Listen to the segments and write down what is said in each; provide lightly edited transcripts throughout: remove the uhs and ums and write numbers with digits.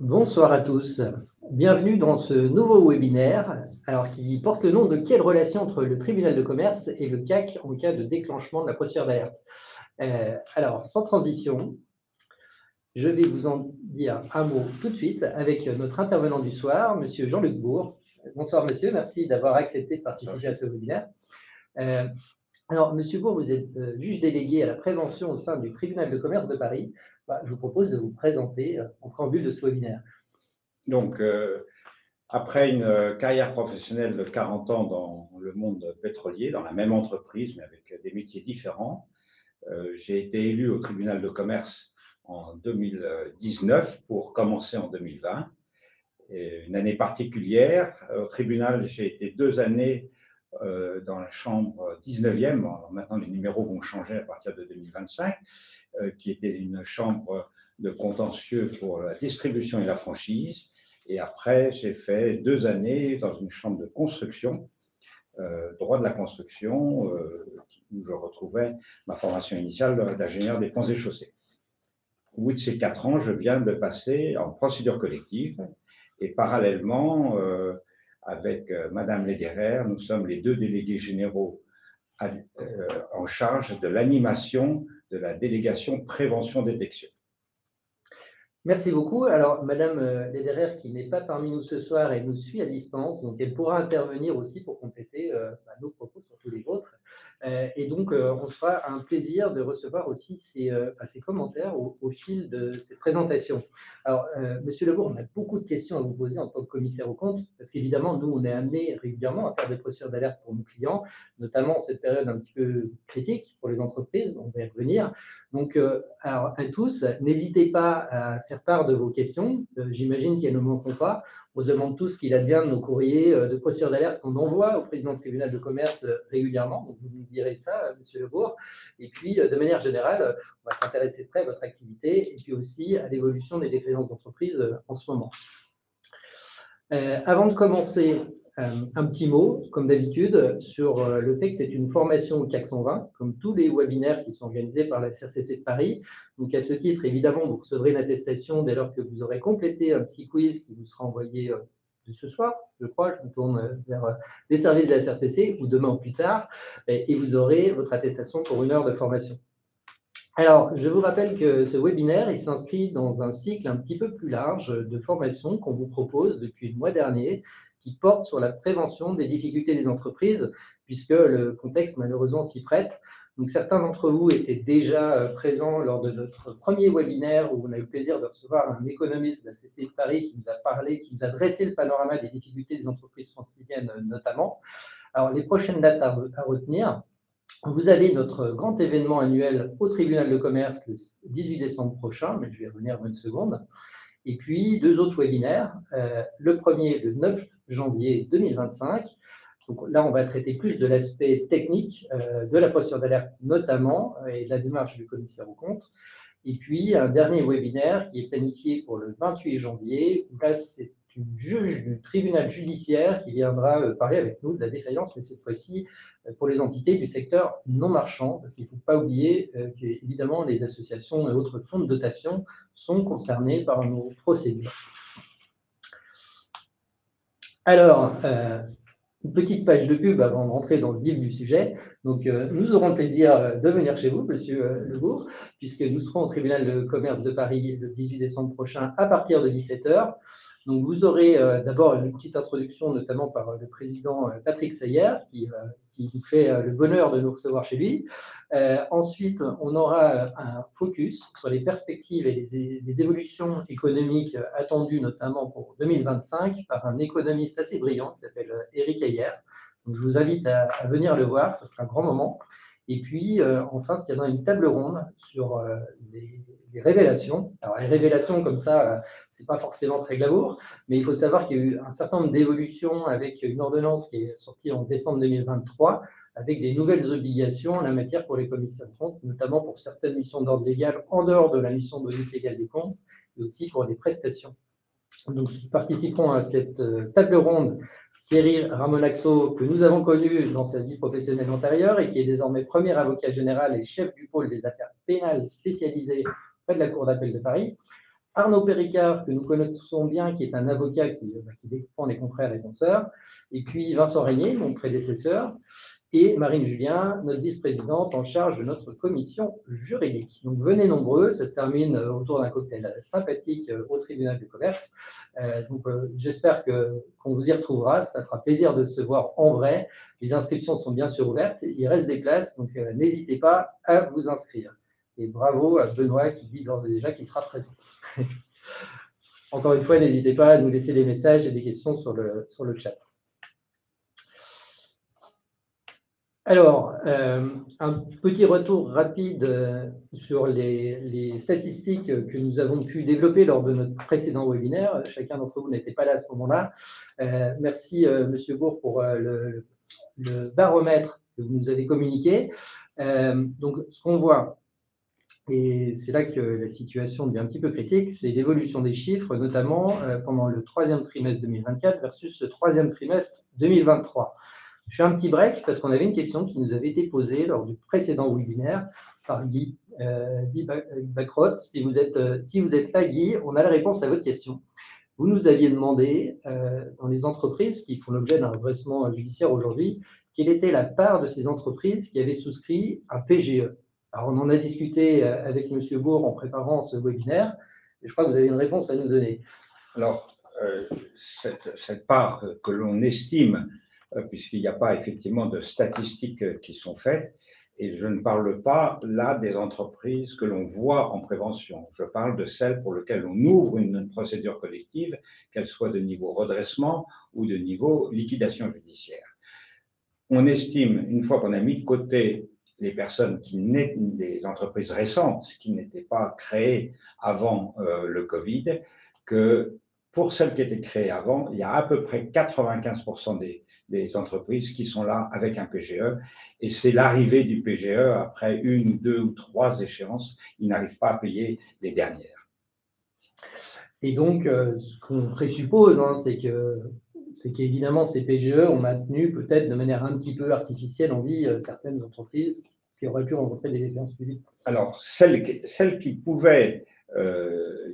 Bonsoir à tous. Bienvenue dans ce nouveau webinaire qui porte le nom de quelle relation entre le tribunal de commerce et le CAC en cas de déclenchement de la procédure d'alerte. Sans transition, je vais vous en dire un mot tout de suite avec notre intervenant du soir, Monsieur Jean-Luc Bourg. Bonsoir monsieur, merci d'avoir accepté de participer à ce webinaire. Monsieur Bourg, vous êtes juge délégué à la prévention au sein du tribunal de commerce de Paris. Je vous propose de vous présenter en préambule de ce webinaire. Donc, après une carrière professionnelle de 40 ans dans le monde pétrolier, dans la même entreprise, mais avec des métiers différents, j'ai été élu au tribunal de commerce en 2019 pour commencer en 2020. Et une année particulière. Au tribunal, j'ai été 2 années dans la chambre 19e. Alors maintenant, les numéros vont changer à partir de 2025, qui était une chambre de contentieux pour la distribution et la franchise. Et après, j'ai fait 2 années dans une chambre de construction, droit de la construction, où je retrouvais ma formation initiale d'ingénieur des ponts et chaussées. Au bout de ces 4 ans, je viens de passer en procédure collective. Et parallèlement, avec Madame Lederer, nous sommes les 2 délégués généraux en charge de l'animation de la délégation prévention-détection. Merci beaucoup. Alors, Madame Lederer, qui n'est pas parmi nous ce soir, elle nous suit à distance, donc elle pourra intervenir aussi pour compléter nos propos, surtout les vôtres. On se fera un plaisir de recevoir aussi ses commentaires au fil de cette présentation. Alors, Monsieur Lebourg, on a beaucoup de questions à vous poser en tant que commissaire aux comptes, parce qu'évidemment, nous, on est amené régulièrement à faire des procédures d'alerte pour nos clients, notamment en cette période un petit peu critique pour les entreprises, on va y revenir. Donc, à tous, n'hésitez pas à faire part de vos questions. J'imagine qu'elles ne manqueront pas. On se demande tous ce qu'il advient de nos courriers de procédure d'alerte qu'on envoie au président du tribunal de commerce régulièrement. Donc, vous nous direz ça, Monsieur Lebourg. Et puis, de manière générale, on va s'intéresser de près à votre activité et puis aussi à l'évolution des défaillances d'entreprise en ce moment. Avant de commencer, un petit mot, comme d'habitude, sur le fait que c'est une formation au CAC 120, comme tous les webinaires qui sont organisés par la CRCC de Paris. Donc, à ce titre, évidemment, vous recevrez une attestation dès lors que vous aurez complété un petit quiz qui vous sera envoyé de ce soir, je crois. Je me tourne vers les services de la CRCC ou demain ou plus tard, et vous aurez votre attestation pour 1 heure de formation. Alors, je vous rappelle que ce webinaire, il s'inscrit dans un cycle un petit peu plus large de formation qu'on vous propose depuis le mois dernier, qui porte sur la prévention des difficultés des entreprises, puisque le contexte malheureusement s'y prête. Donc, certains d'entre vous étaient déjà présents lors de notre premier webinaire où on a eu le plaisir de recevoir un économiste de la CCI de Paris qui nous a parlé, qui nous a dressé le panorama des difficultés des entreprises franciliennes notamment. Alors, les prochaines dates à retenir. Vous avez notre grand événement annuel au tribunal de commerce le 18 décembre prochain, mais je vais revenir dans une seconde. Et puis, 2 autres webinaires. Le premier, le 9 janvier 2025. Donc là, on va traiter plus de l'aspect technique de la procédure d'alerte notamment et de la démarche du commissaire aux comptes. Et puis, un dernier webinaire qui est planifié pour le 28 janvier. Là, c'est une juge du tribunal judiciaire qui viendra parler avec nous de la défaillance, mais cette fois-ci pour les entités du secteur non marchand, parce qu'il ne faut pas oublier qu'évidemment, les associations et autres fonds de dotation sont concernés par nos procédures. Alors, une petite page de pub avant de rentrer dans le vif du sujet. Donc, nous aurons le plaisir de venir chez vous, Monsieur Lebourg, puisque nous serons au tribunal de commerce de Paris le 18 décembre prochain à partir de 17 h. Donc, vous aurez d'abord une petite introduction, notamment par le président Patrick Sayer, qui nous fait le bonheur de nous recevoir chez lui. Ensuite, on aura un focus sur les perspectives et les évolutions économiques attendues, notamment pour 2025, par un économiste assez brillant qui s'appelle Éric Heyer. Donc, je vous invite à venir le voir, ce sera un grand moment. Et puis, enfin, il y a une table ronde sur les révélations. Alors, les révélations, comme ça, ce n'est pas forcément très glamour, mais il faut savoir qu'il y a eu un certain nombre d'évolutions avec une ordonnance qui est sortie en décembre 2023, avec des nouvelles obligations en la matière pour les commissaires de comptes, notamment pour certaines missions d'ordre légal en dehors de la mission d'audit légal des comptes, et aussi pour des prestations. Donc, participeront à cette table ronde Thierry Ramonaxo, que nous avons connu dans sa vie professionnelle antérieure et qui est désormais premier avocat général et chef du pôle des affaires pénales spécialisé près de la Cour d'appel de Paris. Arnaud Péricard, que nous connaissons bien, qui est un avocat qui défend les confrères et consoeurs, et puis Vincent Régnier, mon prédécesseur, et Marine Julien, notre vice-présidente en charge de notre commission juridique. Donc venez nombreux, ça se termine autour d'un cocktail sympathique au tribunal de commerce. J'espère qu'on vous y retrouvera, ça fera plaisir de se voir en vrai. Les inscriptions sont bien sûr ouvertes, il reste des places, donc n'hésitez pas à vous inscrire. Et bravo à Benoît qui dit d'ores et déjà qu'il sera présent. Encore une fois, n'hésitez pas à nous laisser des messages et des questions sur le chat. Alors, un petit retour rapide sur les statistiques que nous avons pu développer lors de notre précédent webinaire. Chacun d'entre vous n'était pas là à ce moment-là. Merci, Monsieur Bourg, pour le baromètre que vous nous avez communiqué. Donc, ce qu'on voit, et c'est là que la situation devient un petit peu critique, c'est l'évolution des chiffres, notamment pendant le troisième trimestre 2024 versus le troisième trimestre 2023. Je fais un petit break parce qu'on avait une question qui nous avait été posée lors du précédent webinaire par Guy Bacrotte. Si vous êtes là, Guy, on a la réponse à votre question. Vous nous aviez demandé, dans les entreprises qui font l'objet d'un redressement judiciaire aujourd'hui, quelle était la part de ces entreprises qui avaient souscrit un PGE. Alors, on en a discuté avec M. Bourg en préparant ce webinaire, et je crois que vous avez une réponse à nous donner. Alors, cette part que l'on estime, puisqu'il n'y a pas effectivement de statistiques qui sont faites, et je ne parle pas là des entreprises que l'on voit en prévention. Je parle de celles pour lesquelles on ouvre une procédure collective, qu'elle soit de niveau redressement ou de niveau liquidation judiciaire. On estime, une fois qu'on a mis de côté les personnes des entreprises récentes qui n'étaient pas créées avant le Covid, que pour celles qui étaient créées avant, il y a à peu près 95% des entreprises qui sont là avec un PGE, et c'est l'arrivée du PGE après 1, 2 ou 3 échéances, ils n'arrivent pas à payer les dernières. Et donc, ce qu'on présuppose, c'est qu'évidemment, ces PGE ont maintenu peut-être de manière un petit peu artificielle en vie certaines entreprises qui auraient pu rencontrer des défaillances publiques. Alors, celles qui pouvaient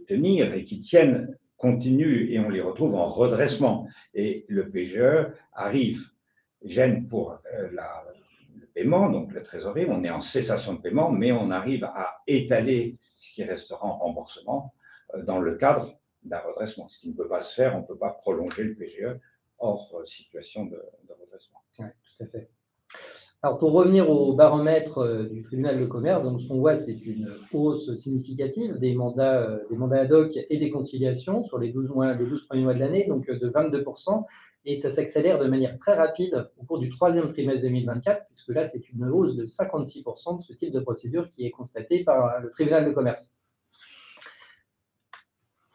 tenir et qui tiennent continuent et on les retrouve en redressement. Et le PGE gêne pour le paiement, donc la trésorerie, on est en cessation de paiement, mais on arrive à étaler ce qui restera en remboursement dans le cadre d'un redressement. Ce qui ne peut pas se faire, on ne peut pas prolonger le PGE hors situation de redressement. Oui, tout à fait. Alors, pour revenir au baromètre du tribunal de commerce, donc, ce qu'on voit, c'est une hausse significative des mandats ad hoc et des conciliations sur les 12 premiers mois de l'année, donc de 22%, et ça s'accélère de manière très rapide au cours du troisième trimestre 2024, puisque là, c'est une hausse de 56% de ce type de procédure qui est constatée par le tribunal de commerce.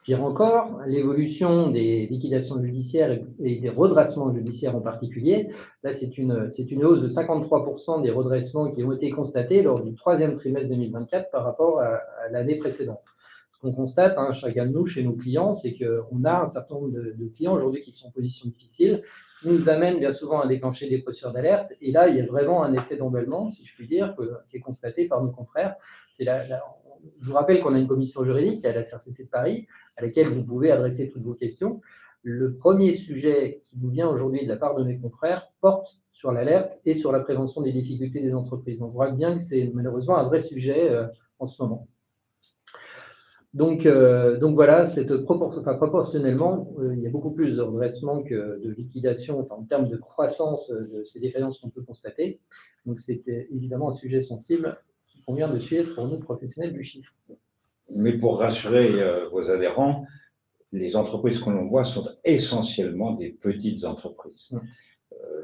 Pire encore, l'évolution des liquidations judiciaires et des redressements judiciaires en particulier, là c'est une hausse de 53% des redressements qui ont été constatés lors du troisième trimestre 2024 par rapport à l'année précédente. Ce qu'on constate, chacun de nous, chez nos clients, c'est qu'on a un certain nombre de clients aujourd'hui qui sont en position difficile, qui nous amènent bien souvent à déclencher des procédures d'alerte. Et là, il y a vraiment un effet d'emballement, si je puis dire, qui est constaté par nos confrères. Je vous rappelle qu'on a une commission juridique à la CRCC de Paris, à laquelle vous pouvez adresser toutes vos questions. Le premier sujet qui nous vient aujourd'hui de la part de mes confrères porte sur l'alerte et sur la prévention des difficultés des entreprises. On voit bien que c'est malheureusement un vrai sujet en ce moment. Donc voilà, proportionnellement, il y a beaucoup plus de redressement que de liquidation en termes de croissance de ces défaillances qu'on peut constater. Donc c'est évidemment un sujet sensible qu'il convient de suivre pour nous, professionnels du chiffre. Mais pour rassurer vos adhérents, les entreprises que l'on voit sont essentiellement des petites entreprises.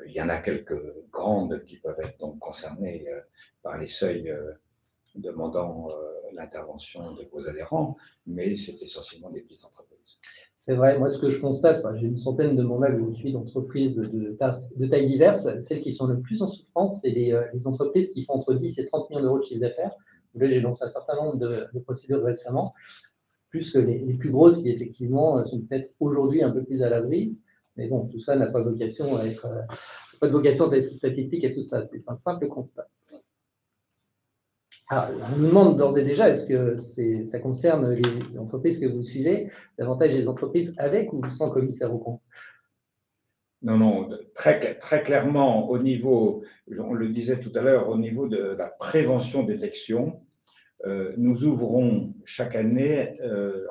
Il y en a quelques grandes qui peuvent être donc concernées par les seuils demandant l'intervention de vos adhérents, mais c'est essentiellement des petites entreprises. C'est vrai, moi ce que je constate, j'ai une centaine de mandats que je suis d'entreprises de tailles diverses. Celles qui sont le plus en souffrance, c'est les entreprises qui font entre 10 et 30 millions d'euros de chiffre d'affaires. Là, j'ai lancé un certain nombre de procédures récemment, plus que les plus grosses qui effectivement sont peut-être aujourd'hui un peu plus à l'abri. Mais bon, tout ça n'a pas vocation à être, pas de vocation statistique et tout ça. C'est un simple constat. Alors, on nous demande d'ores et déjà, est-ce que ça concerne les entreprises que vous suivez, davantage les entreprises avec ou sans commissaire aux comptes? Non, non, très clairement, au niveau, on le disait tout à l'heure, au niveau de la prévention-détection, nous ouvrons chaque année,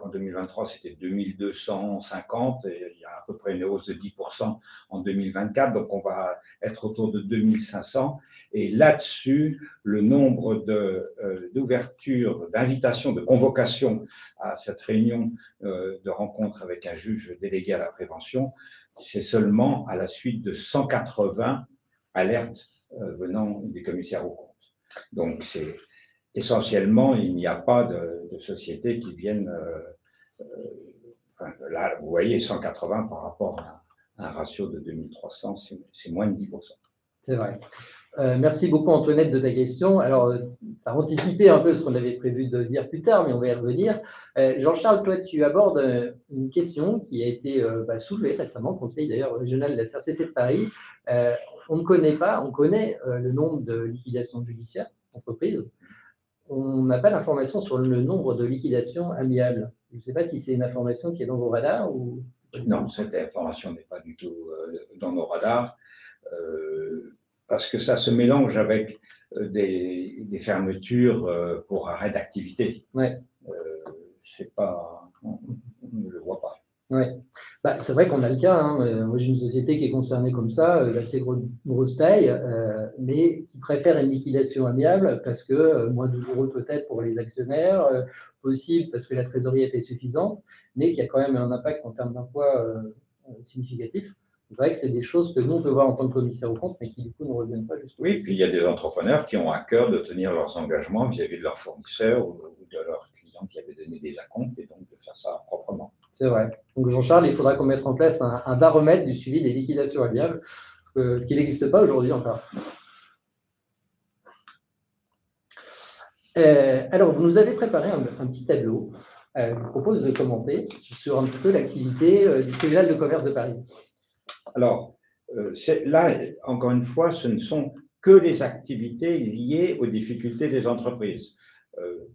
en 2023, c'était 2250, et il y a à peu près une hausse de 10% en 2024, donc on va être autour de 2500. Et là-dessus, le nombre d'ouvertures, d'invitations, de convocations à cette réunion de rencontre avec un juge délégué à la prévention, c'est seulement à la suite de 180 alertes venant des commissaires aux comptes. Donc, c'est essentiellement, il n'y a pas de sociétés qui viennent, là, vous voyez, 180 par rapport à un ratio de 2300, c'est moins de 10%. C'est vrai. Merci beaucoup Antoinette de ta question. Alors, tu as anticipé un peu ce qu'on avait prévu de dire plus tard, mais on va y revenir. Jean-Charles, toi, tu abordes une question qui a été soulevée récemment, conseil d'ailleurs régional de la CRCC de Paris. On ne connaît pas, on connaît le nombre de liquidations judiciaires d'entreprises. On n'a pas d'information sur le nombre de liquidations amiables. Je ne sais pas si c'est une information qui est dans vos radars ou... Non, cette information n'est pas du tout dans nos radars. Parce que ça se mélange avec des fermetures pour arrêt d'activité. Ouais. C'est pas, on ne le voit pas. Ouais. C'est vrai qu'on a le cas. Moi, j'ai une société qui est concernée comme ça, d'assez grosse taille, mais qui préfère une liquidation amiable parce que moins douloureux peut-être pour les actionnaires, possible parce que la trésorerie était suffisante, mais qui a quand même un impact en termes d'emploi significatif. C'est vrai que c'est des choses que nous, on peut voir en tant que commissaire aux comptes, mais qui, du coup, ne reviennent pas jusqu'au Oui, puis il y a des entrepreneurs qui ont à cœur de tenir leurs engagements vis-à-vis de leurs fournisseurs ou de leurs clients qui avaient donné des acomptes et donc de faire ça proprement. C'est vrai. Donc, Jean-Charles, il faudra qu'on mette en place un baromètre du suivi des liquidations amiables, ce qui n'existe pas aujourd'hui encore. Alors, vous nous avez préparé un petit tableau. Je vous propose de commenter sur un petit peu l'activité du tribunal de commerce de Paris. Alors, là, encore une fois, ce ne sont que les activités liées aux difficultés des entreprises.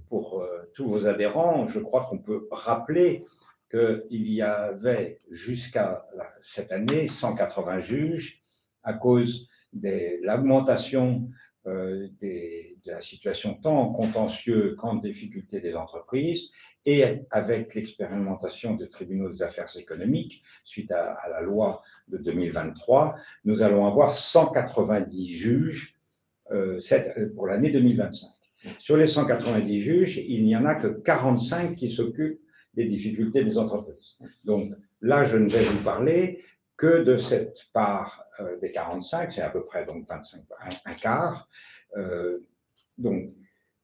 Pour tous vos adhérents, je crois qu'on peut rappeler qu'il y avait jusqu'à cette année 180 juges à cause de l'augmentation de la situation tant en contentieux qu'en difficulté des entreprises et avec l'expérimentation des tribunaux des affaires économiques suite à la loi de 2023, nous allons avoir 190 juges pour l'année 2025. Sur les 190 juges, il n'y en a que 45 qui s'occupent des difficultés des entreprises. Donc là, je ne vais vous parler que de cette part des 45, c'est à peu près donc 25, un quart. Donc,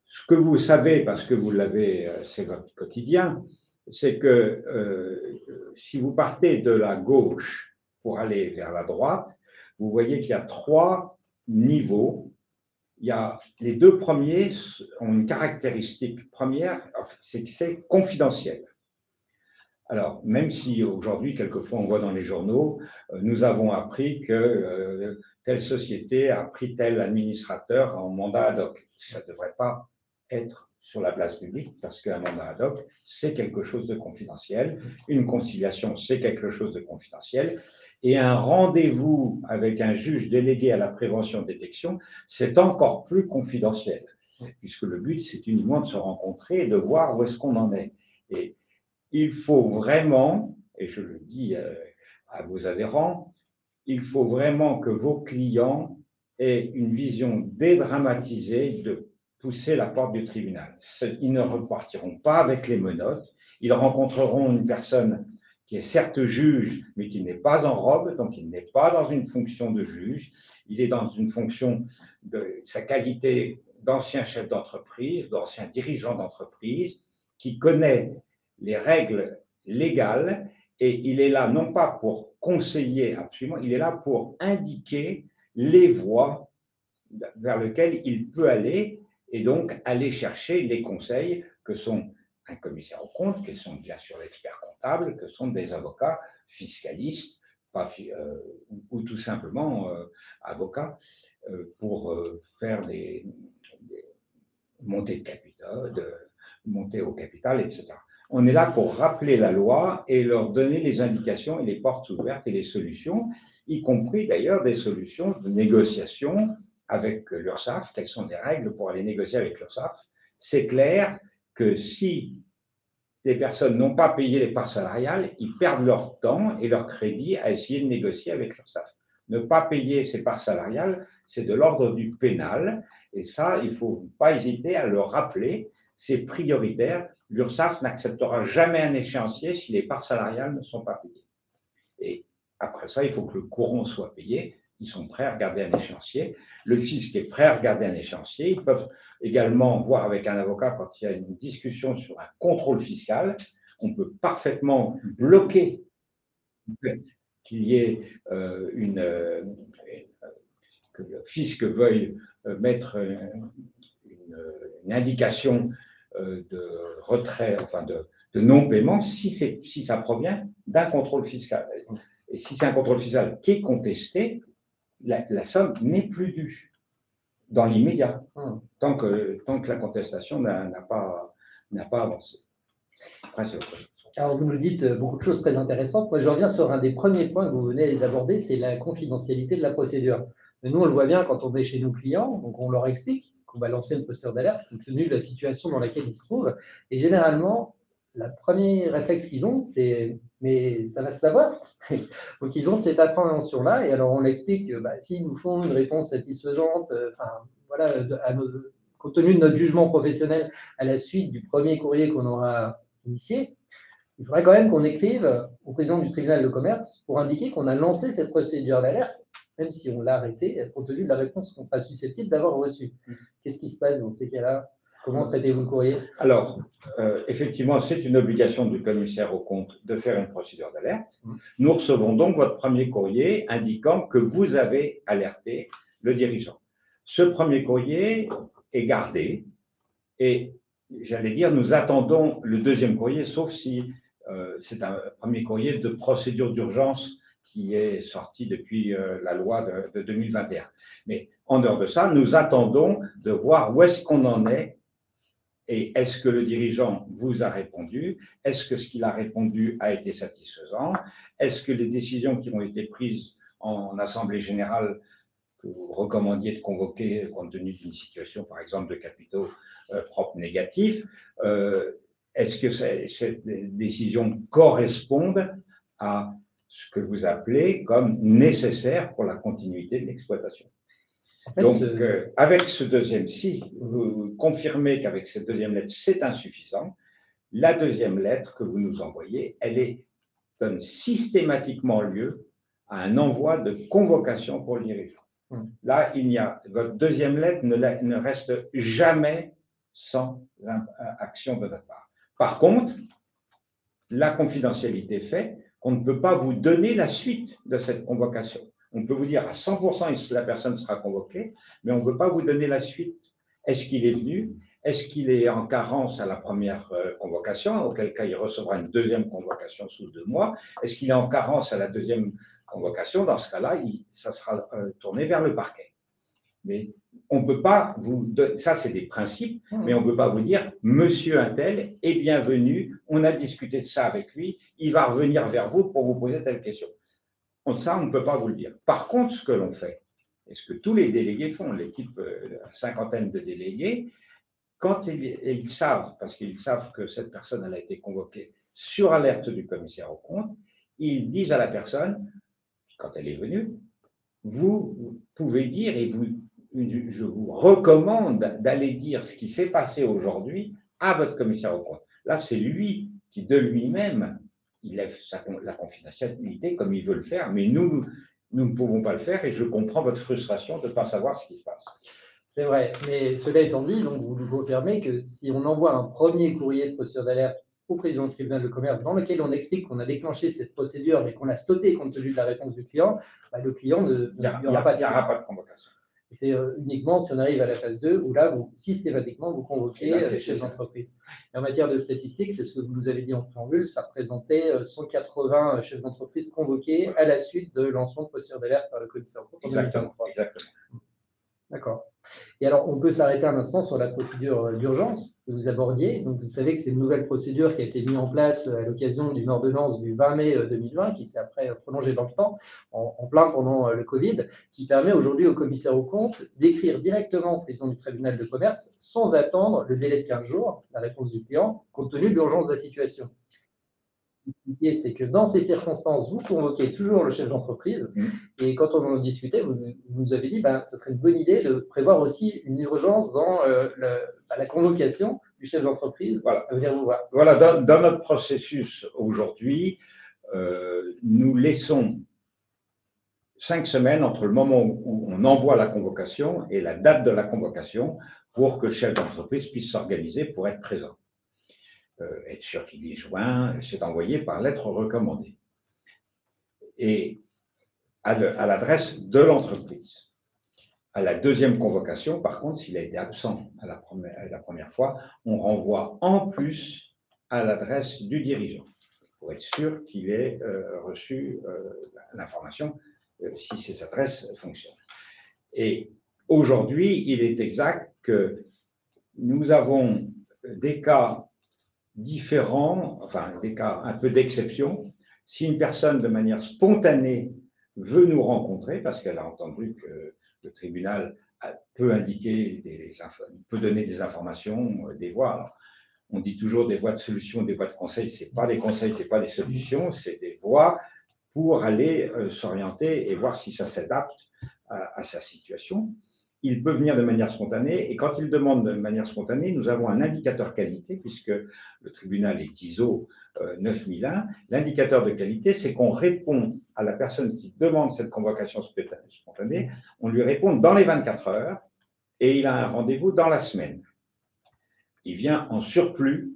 ce que vous savez, parce que vous l'avez, c'est votre quotidien, c'est que si vous partez de la gauche pour aller vers la droite, vous voyez qu'il y a 3 niveaux. Il y a, les 2 premiers ont une caractéristique première, c'est que c'est confidentiel. Alors, même si aujourd'hui, quelquefois, on voit dans les journaux, nous avons appris que telle société a pris tel administrateur en mandat ad hoc. Ça ne devrait pas être sur la place publique parce qu'un mandat ad hoc, c'est quelque chose de confidentiel. Une conciliation, c'est quelque chose de confidentiel. Et un rendez-vous avec un juge délégué à la prévention-détection, c'est encore plus confidentiel, puisque le but, c'est uniquement de se rencontrer et de voir où est-ce qu'on en est. Et il faut vraiment, et je le dis à vos adhérents, il faut vraiment que vos clients aient une vision dédramatisée de pousser la porte du tribunal. Ils ne repartiront pas avec les menottes, ils rencontreront une personne qui est certes juge, mais qui n'est pas en robe, donc il n'est pas dans une fonction de juge, il est dans une fonction de sa qualité d'ancien chef d'entreprise, d'ancien dirigeant d'entreprise, qui connaît les règles légales et il est là non pas pour conseiller absolument, il est là pour indiquer les voies vers lesquelles il peut aller et donc aller chercher les conseils que sont un commissaire aux comptes, que sont bien sûr l'expert comptable, que sont des avocats fiscalistes ou tout simplement avocats pour faire montée de capital, montée au capital, etc. On est là pour rappeler la loi et leur donner les indications et les portes ouvertes et les solutions, y compris d'ailleurs des solutions de négociation avec l'URSSAF. Quelles sont les règles pour aller négocier avec l'URSSAF? C'est clair que si les personnes n'ont pas payé les parts salariales, ils perdent leur temps et leur crédit à essayer de négocier avec l'URSSAF. Ne pas payer ces parts salariales, c'est de l'ordre du pénal. Et ça, il ne faut pas hésiter à le rappeler. C'est prioritaire. L'URSSAF n'acceptera jamais un échéancier si les parts salariales ne sont pas payées. Et après ça, il faut que le courant soit payé. Ils sont prêts à regarder un échéancier. Le fisc est prêt à regarder un échéancier. Ils peuvent également voir avec un avocat quand il y a une discussion sur un contrôle fiscal. On peut parfaitement bloquer qu'il y ait que le fisc veuille mettre une indication de retrait, enfin de non-paiement, si ça provient d'un contrôle fiscal. Et si c'est un contrôle fiscal qui est contesté, la somme n'est plus due dans l'immédiat, tant que la contestation n'a pas avancé. Après, alors, vous nous dites beaucoup de choses très intéressantes. Moi, je reviens sur un des premiers points que vous venez d'aborder, c'est la confidentialité de la procédure. Mais nous, on le voit bien quand on est chez nos clients, donc on leur explique qu'on va lancer une procédure d'alerte compte tenu de la situation dans laquelle ils se trouvent. Et généralement, le premier réflexe qu'ils ont, c'est « mais ça va se savoir ». Donc, ils ont cette appréhension-là. Et alors, on l'explique que s'ils nous font une réponse satisfaisante, voilà, compte tenu de notre jugement professionnel à la suite du premier courrier qu'on aura initié, il faudrait quand même qu'on écrive au président du tribunal de commerce pour indiquer qu'on a lancé cette procédure d'alerte, même si on l'a arrêtée, compte tenu de la réponse qu'on sera susceptible d'avoir reçue. Qu'est-ce qui se passe dans ces cas-là? Comment traitez-vous le courrier? Alors, effectivement, c'est une obligation du commissaire aux comptes de faire une procédure d'alerte. Nous recevons donc votre premier courrier indiquant que vous avez alerté le dirigeant. Ce premier courrier est gardé et, j'allais dire, nous attendons le deuxième courrier, sauf si c'est un premier courrier de procédure d'urgence qui est sorti depuis la loi de 2021. Mais en dehors de ça, nous attendons de voir où est-ce qu'on en est et est-ce que le dirigeant vous a répondu? Est-ce que ce qu'il a répondu a été satisfaisant? Est-ce que les décisions qui ont été prises en Assemblée générale que vous recommandiez de convoquer compte tenu d'une situation, par exemple, de capitaux propres négatifs, est-ce que ces décisions correspondent à ce que vous appelez comme nécessaire pour la continuité de l'exploitation? Donc, avec ce deuxième, si vous confirmez qu'avec cette deuxième lettre, c'est insuffisant, la deuxième lettre que vous nous envoyez, donne systématiquement lieu à un envoi de convocation pour le dirigeant. Là, votre deuxième lettre ne reste jamais sans action de notre part. Par contre, la confidentialité fait qu'on ne peut pas vous donner la suite de cette convocation. On peut vous dire à 100% la personne sera convoquée, mais on ne peut pas vous donner la suite. Est-ce qu'il est venu? Est-ce qu'il est en carence à la première convocation, auquel cas il recevra une deuxième convocation sous 2 mois? Est-ce qu'il est en carence à la deuxième convocation? Dans ce cas-là, ça sera tourné vers le parquet. Mais on ne peut pas vous donner, ça c'est des principes, mais on ne peut pas vous dire, monsieur Untel est bienvenu, on a discuté de ça avec lui, il va revenir vers vous pour vous poser telle question. Ça, on ne peut pas vous le dire. Par contre, ce que l'on fait, et ce que tous les délégués font, l'équipe, une cinquantaine de délégués, quand ils savent, parce qu'ils savent que cette personne elle a été convoquée sur alerte du commissaire aux comptes, ils disent à la personne, quand elle est venue, vous pouvez dire, et je vous recommande d'aller dire ce qui s'est passé aujourd'hui à votre commissaire aux comptes. Là, c'est lui qui, de lui-même, il lève la confidentialité comme il veut le faire, mais nous ne pouvons pas le faire et je comprends votre frustration de ne pas savoir ce qui se passe. C'est vrai, mais cela étant dit, donc vous nous confirmez que si on envoie un premier courrier de procédure d'alerte au président du tribunal de commerce dans lequel on explique qu'on a déclenché cette procédure mais qu'on a stoppé compte tenu de la réponse du client, le client il n'y aura pas de convocation. C'est uniquement si on arrive à la phase 2 où là, systématiquement, vous convoquez les chefs d'entreprise. En matière de statistiques, c'est ce que vous nous avez dit en préambule, ça représentait 180 chefs d'entreprise convoqués à la suite de lancement de procédure d'alerte par le commissaire en compte en 2023. Exactement. D'accord. Et alors, on peut s'arrêter un instant sur la procédure d'urgence que vous abordiez. Donc, vous savez que c'est une nouvelle procédure qui a été mise en place à l'occasion d'une ordonnance du 20 mai 2020, qui s'est après prolongée dans le temps, en plein pendant le Covid, qui permet aujourd'hui au commissaire aux comptes d'écrire directement au président du tribunal de commerce sans attendre le délai de 15 jours, la réponse du client, compte tenu de l'urgence de la situation. L'idée, c'est que dans ces circonstances, vous convoquez toujours le chef d'entreprise. Et quand on en discutait, vous nous avez dit que ce serait une bonne idée de prévoir aussi une urgence dans la convocation du chef d'entreprise à venir vous voir. Voilà, dans notre processus aujourd'hui, nous laissons 5 semaines entre le moment où on envoie la convocation et la date de la convocation pour que le chef d'entreprise puisse s'organiser pour être présent. Être sûr qu'il y joint, c'est envoyé par lettre recommandée et à l'adresse de l'entreprise. À la deuxième convocation, par contre, s'il a été absent à la première fois, on renvoie en plus à l'adresse du dirigeant pour être sûr qu'il ait reçu l'information si ces adresses fonctionnent. Et aujourd'hui, il est exact que nous avons des cas différents, enfin des cas un peu d'exception. Si une personne de manière spontanée veut nous rencontrer parce qu'elle a entendu que le tribunal peut indiquer, peut donner des informations, des voies. Alors, on dit toujours des voies de solution, des voies de conseil. Ce n'est pas des conseils, ce n'est pas des solutions, c'est des voies pour aller s'orienter et voir si ça s'adapte à sa situation. Il peut venir de manière spontanée et quand il demande de manière spontanée, nous avons un indicateur qualité puisque le tribunal est ISO 9001. L'indicateur de qualité, c'est qu'on répond à la personne qui demande cette convocation spontanée, on lui répond dans les 24 heures et il a un rendez-vous dans la semaine. Il vient en surplus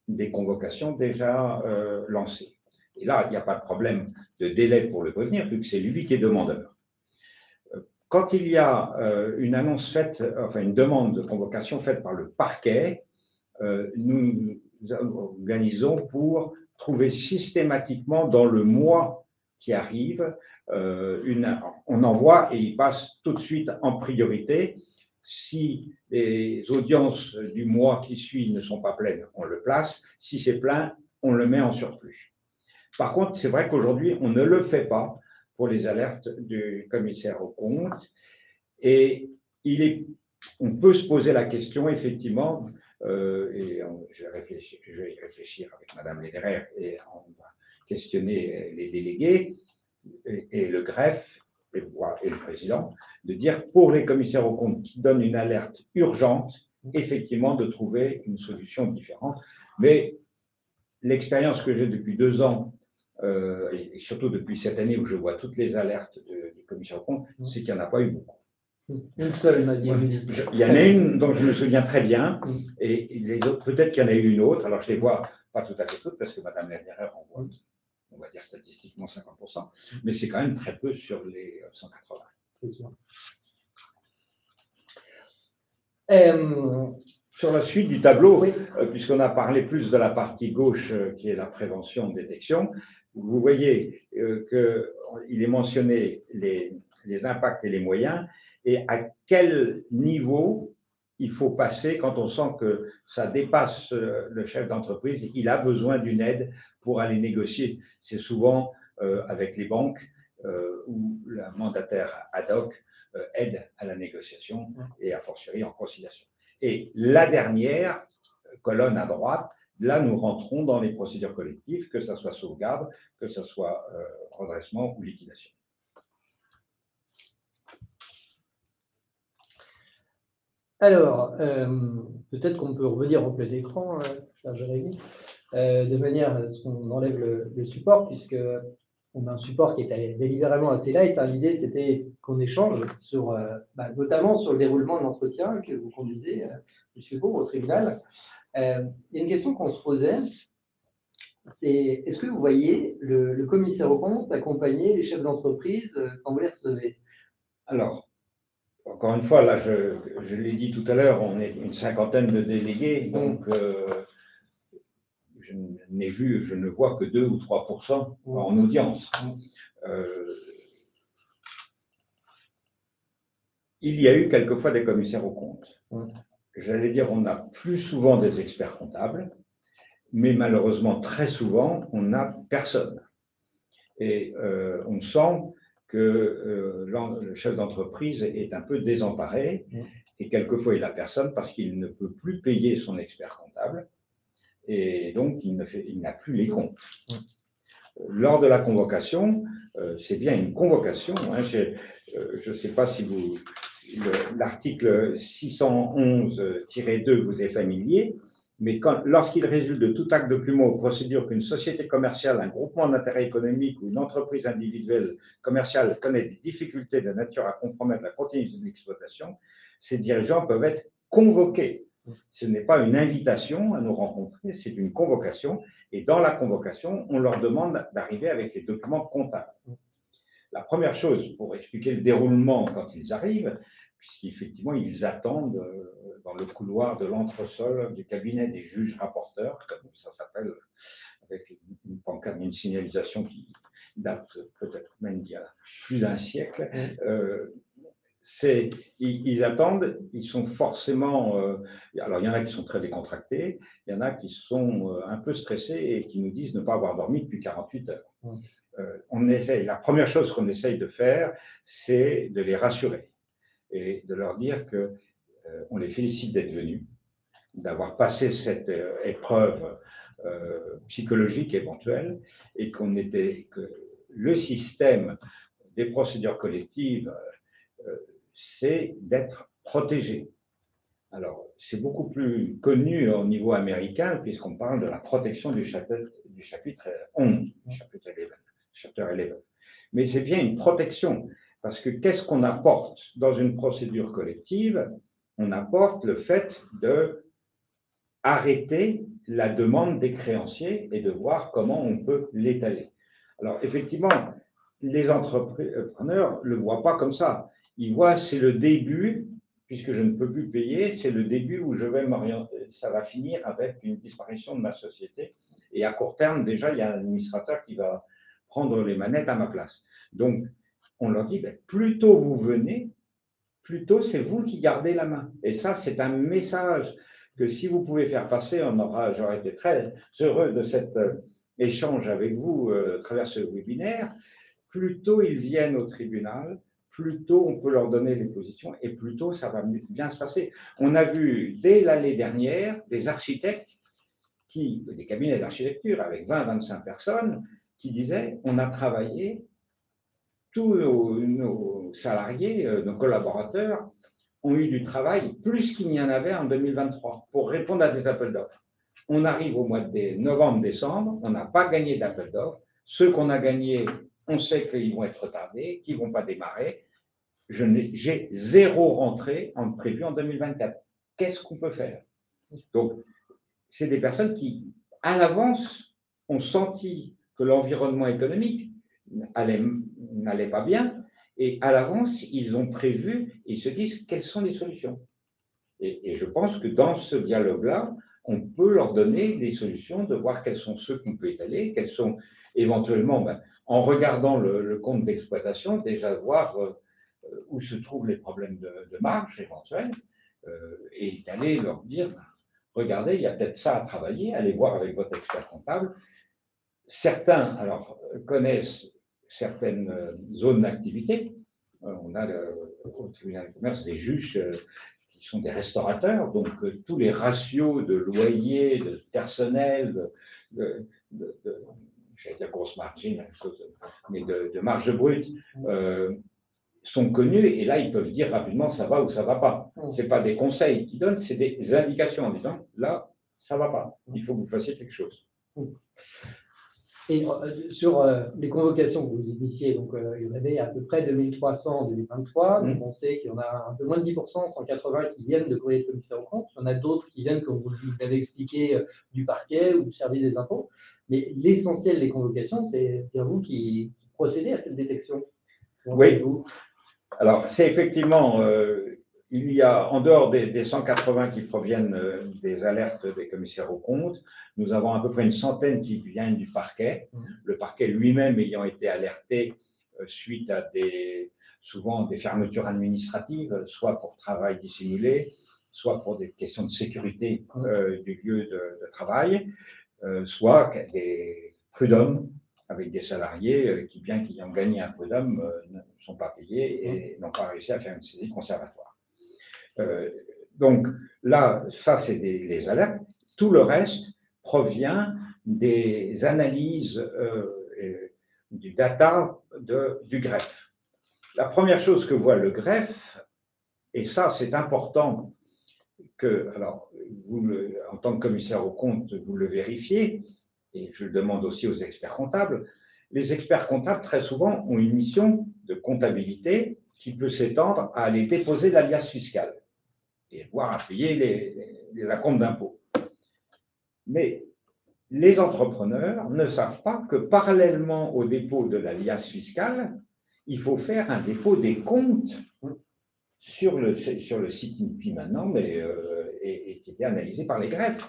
des convocations déjà lancées. Et là, il n'y a pas de problème de délai pour le prévenir vu que c'est lui qui est demandeur. Quand il y a une annonce faite, enfin une demande de convocation faite par le parquet, nous organisons pour trouver systématiquement dans le mois qui arrive, on envoie et il passe tout de suite en priorité. Si les audiences du mois qui suit ne sont pas pleines, on le place. Si c'est plein, on le met en surplus. Par contre, c'est vrai qu'aujourd'hui, on ne le fait pas pour les alertes du commissaire aux comptes. Et on peut se poser la question, effectivement, et je vais y réfléchir avec Madame Lederer et on va questionner les délégués et le greffe et le président, de dire pour les commissaires aux comptes qui donnent une alerte urgente, effectivement, de trouver une solution différente. Mais l'expérience que j'ai depuis 2 ans, et surtout depuis cette année où je vois toutes les alertes du commissaire aux comptes, c'est qu'il n'y en a pas eu beaucoup. Une seule, m'a dit. Il y en a une dont je me souviens très bien, et les autres, peut-être qu'il y en a eu une autre, alors je ne les vois pas tout à fait toutes, parce que Mme Lerner envoie, on va dire statistiquement 50%, mais c'est quand même très peu sur les 180. C'est sûr. Sur la suite du tableau, oui. Puisqu'on a parlé plus de la partie gauche qui est la prévention-détection, vous voyez qu'il est mentionné les impacts et les moyens, et à quel niveau il faut passer quand on sent que ça dépasse le chef d'entreprise, il a besoin d'une aide pour aller négocier. C'est souvent avec les banques où le mandataire ad hoc aide à la négociation et a fortiori en conciliation. Et la dernière colonne à droite, là nous rentrons dans les procédures collectives, que ce soit sauvegarde, que ce soit redressement ou liquidation. Alors, peut-être qu'on peut revenir en plein écran, cher Jérémy, de manière à ce qu'on enlève le support, puisque on a un support qui est délibérément assez light. L'idée, c'était qu'on échange sur, notamment sur le déroulement de l'entretien que vous conduisez, M. Beau, au tribunal. Il y a une question qu'on se posait, c'est est-ce que vous voyez le commissaire aux comptes accompagner les chefs d'entreprise quand vous les recevez? Alors, encore une fois, là, je l'ai dit tout à l'heure, on est une cinquantaine de délégués, donc je ne vois que 2 ou 3% en audience. Il y a eu quelquefois des commissaires aux comptes. Mm. J'allais dire, on a plus souvent des experts comptables, mais malheureusement, très souvent, on n'a personne. Et on sent que le chef d'entreprise est un peu désemparé, et quelquefois il n'a personne parce qu'il ne peut plus payer son expert comptable, et donc il n'a plus les comptes. Lors de la convocation, c'est bien une convocation, hein, je ne sais pas si l'article 611-2 vous est familier, mais lorsqu'il résulte de tout acte, document ou procédure qu'une société commerciale, un groupement d'intérêt économique ou une entreprise individuelle commerciale connaît des difficultés de nature à compromettre la continuité de l'exploitation, ces dirigeants peuvent être convoqués. Ce n'est pas une invitation à nous rencontrer, c'est une convocation. Et dans la convocation, on leur demande d'arriver avec les documents comptables. La première chose, pour expliquer le déroulement quand ils arrivent, puisqu'effectivement, ils attendent dans le couloir de l'entresol du cabinet des juges rapporteurs, comme ça s'appelle, avec une pancarte, une signalisation qui date peut-être même d'il y a plus d'un siècle. Ils attendent, ils sont forcément. Alors, il y en a qui sont très décontractés, il y en a qui sont un peu stressés et qui nous disent ne pas avoir dormi depuis 48 heures. La première chose qu'on essaye de faire, c'est de les rassurer et de leur dire qu'on les félicite d'être venus, d'avoir passé cette épreuve psychologique éventuelle et que le système des procédures collectives, c'est d'être protégé. Alors, c'est beaucoup plus connu au niveau américain, puisqu'on parle de la protection du chapitre 11, chapter 11. Mais c'est bien une protection, parce que qu'est-ce qu'on apporte dans une procédure collective? On apporte le fait d'arrêter la demande des créanciers et de voir comment on peut l'étaler. Alors, effectivement, les entrepreneurs ne le voient pas comme ça. Ils voient, c'est le début, puisque je ne peux plus payer, c'est le début où je vais m'orienter. Ça va finir avec une disparition de ma société. Et à court terme, déjà, il y a un administrateur qui va prendre les manettes à ma place. Donc, on leur dit, plus tôt vous venez, plus tôt c'est vous qui gardez la main. Et ça, c'est un message que si vous pouvez faire passer, j'aurais été très heureux de cet échange avec vous à travers ce webinaire. Plus tôt ils viennent au tribunal, plus tôt on peut leur donner les positions et plus tôt ça va bien se passer. On a vu dès l'année dernière des architectes, des cabinets d'architecture avec 20-25 personnes, qui disaient on a travaillé, tous nos salariés, nos collaborateurs ont eu du travail plus qu'il n'y en avait en 2023 pour répondre à des appels d'offres. On arrive au mois de novembre-décembre, on n'a pas gagné d'appels d'offres. Ceux qu'on a gagnés, on sait qu'ils vont être retardés, qu'ils ne vont pas démarrer. J'ai 0 rentrée prévue en 2024. Qu'est-ce qu'on peut faire? Donc, c'est des personnes qui, à l'avance, ont senti que l'environnement économique n'allait pas bien, et à l'avance, ils ont prévu, ils se disent quelles sont les solutions. Et je pense que dans ce dialogue-là, on peut leur donner des solutions, de voir quels sont ceux qu'on peut étaler, quels sont éventuellement, en regardant le compte d'exploitation, déjà voir où se trouvent les problèmes de marge éventuels, et d'aller leur dire, regardez, il y a peut-être ça à travailler, allez voir avec votre expert comptable. Certains, alors, connaissent certaines zones d'activité. On a au tribunal de commerce des juges qui sont des restaurateurs, donc tous les ratios de loyer, de personnel, j'allais dire grosse margine, mais de marge brute, sont connus, et là, ils peuvent dire rapidement ça va ou ça ne va pas. Ce n'est pas des conseils qu'ils donnent, c'est des indications en disant là, ça ne va pas, il faut que vous fassiez quelque chose. Et sur les convocations que vous initiez, donc il y en avait à peu près 2300 en 2023, donc on sait qu'il y en a un peu moins de 10%, 180 qui viennent de courrier de commissaire aux comptes, il y en a d'autres qui viennent, comme vous l'avez expliqué, du parquet ou du service des impôts, mais l'essentiel des convocations, c'est bien vous qui procédez à cette détection. Oui, alors c'est effectivement, il y a, en dehors des 180 qui proviennent des alertes des commissaires aux comptes, nous avons à peu près une centaine qui viennent du parquet, le parquet lui-même ayant été alerté suite à souvent des fermetures administratives, soit pour travail dissimulé, soit pour des questions de sécurité du lieu de travail, soit des prud'hommes avec des salariés qui, bien qu'ayant gagné un prud'homme, ne sont pas payés et n'ont pas réussi à faire une saisie conservatoire. Donc là, ça c'est les alertes. Tout le reste provient des analyses du data du greffe. La première chose que voit le greffe, et ça c'est important que, alors, en tant que commissaire aux comptes, vous le vérifiez, et je le demande aussi aux experts comptables, les experts comptables très souvent ont une mission de comptabilité qui peut s'étendre à aller déposer l'alias fiscal et voire à payer la compte d'impôt. Mais les entrepreneurs ne savent pas que parallèlement au dépôt de l'alias fiscal, il faut faire un dépôt des comptes sur le site INPI maintenant, mais et qui était analysé par les greffes.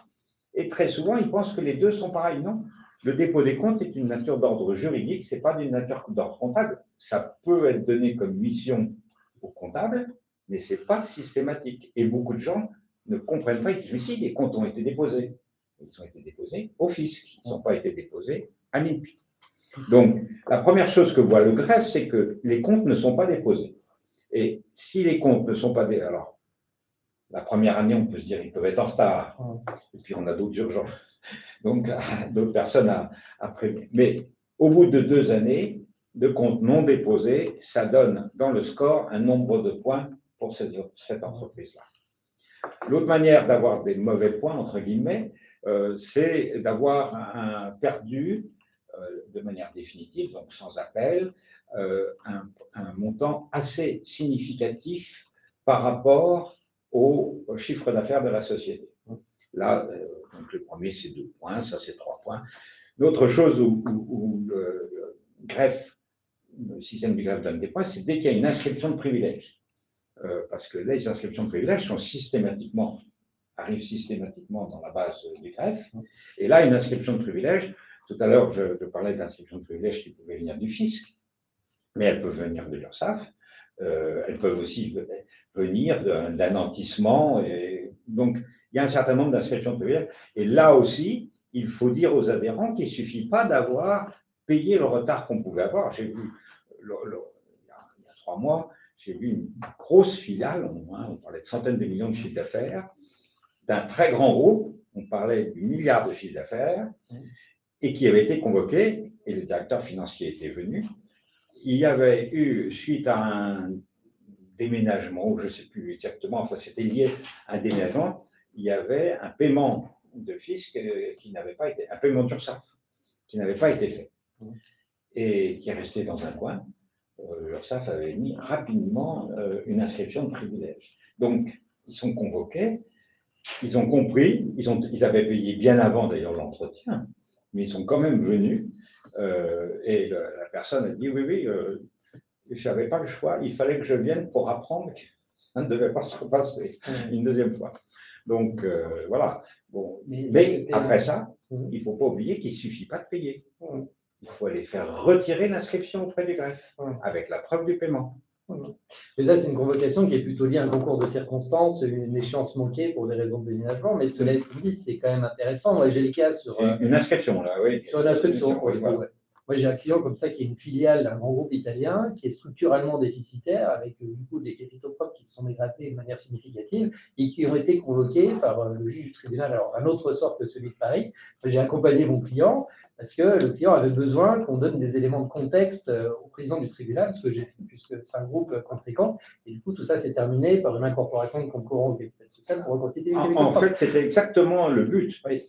Et très souvent, ils pensent que les deux sont pareils. Non, le dépôt des comptes est une nature d'ordre juridique, ce n'est pas d'une nature d'ordre comptable. Ça peut être donné comme mission au comptable, mais ce n'est pas systématique. Et beaucoup de gens ne comprennent pas, ils disent, mais si, les comptes ont été déposés. Ils ont été déposés au fisc, ils n'ont pas été déposés à l'INPI. Donc, la première chose que voit le greffe, c'est que les comptes ne sont pas déposés. Et si les comptes ne sont pas déposés, alors, la première année, on peut se dire, ils peuvent être en retard. Et puis, on a d'autres urgences. Donc, d'autres personnes à prévenir. Mais au bout de 2 années de comptes non déposés, ça donne dans le score un nombre de points pour cette entreprise-là. L'autre manière d'avoir des mauvais points, entre guillemets, c'est d'avoir perdu de manière définitive, donc sans appel, un montant assez significatif par rapport au chiffre d'affaires de la société. Là, donc le premier, c'est 2 points, ça, c'est 3 points. L'autre chose où le greffe, le système du greffe donne des points, c'est dès qu'il y a une inscription de privilège. Parce que là, les inscriptions de privilèges arrivent systématiquement dans la base du greffe. Et là, une inscription de privilège, tout à l'heure, je parlais d'inscription de privilèges qui pouvaient venir du fisc, mais elles peuvent venir de l'URSSAF, elles peuvent aussi venir d'un nantissement. Et donc, il y a un certain nombre d'inscriptions de privilèges. Et là aussi, il faut dire aux adhérents qu'il ne suffit pas d'avoir payé le retard qu'on pouvait avoir. J'ai vu, il y a 3 mois, j'ai vu une grosse filiale, on parlait de centaines de millions de chiffres d'affaires, d'un très grand groupe, on parlait du milliard de chiffre d'affaires, et qui avait été convoqué, et le directeur financier était venu. Il y avait eu, suite à un déménagement, ou je ne sais plus exactement, enfin c'était lié à un déménagement, il y avait un paiement de fisc qui n'avait pas été, un paiement d'URSSAF, qui n'avait pas été fait, et qui est resté dans un coin. L'URSSAF avait mis rapidement une inscription de privilège. Donc, ils sont convoqués, ils ont compris, ils avaient payé bien avant d'ailleurs l'entretien, mais ils sont quand même venus, et la personne a dit, oui, je n'avais pas le choix, il fallait que je vienne pour apprendre que ça ne devait pas se repasser une deuxième fois. Donc, voilà. Bon, mais après ça, il ne faut pas oublier qu'il ne suffit pas de payer. Il faut aller faire retirer l'inscription auprès du greffe, avec la preuve du paiement. Mais là, c'est une convocation qui est plutôt liée à un concours de circonstances, une échéance manquée pour des raisons de déménagement, mais cela étant dit, c'est quand même intéressant. Moi, j'ai le cas sur… Une inscription, là, oui. Sur une inscription, oui. Voilà. Moi, j'ai un client comme ça qui est une filiale d'un grand groupe italien qui est structurellement déficitaire, avec du coup des capitaux propres qui se sont dégradés de manière significative et qui ont été convoqués par le juge du tribunal, alors un autre sort que celui de Paris. J'ai accompagné mon client parce que le client avait besoin qu'on donne des éléments de contexte au président du tribunal, ce que j'ai fait, puisque c'est un groupe conséquent. Et du coup, tout ça s'est terminé par une incorporation de concurrents au capital social pour reconstituer les capitaux propres. En fait, c'était exactement le but. Oui.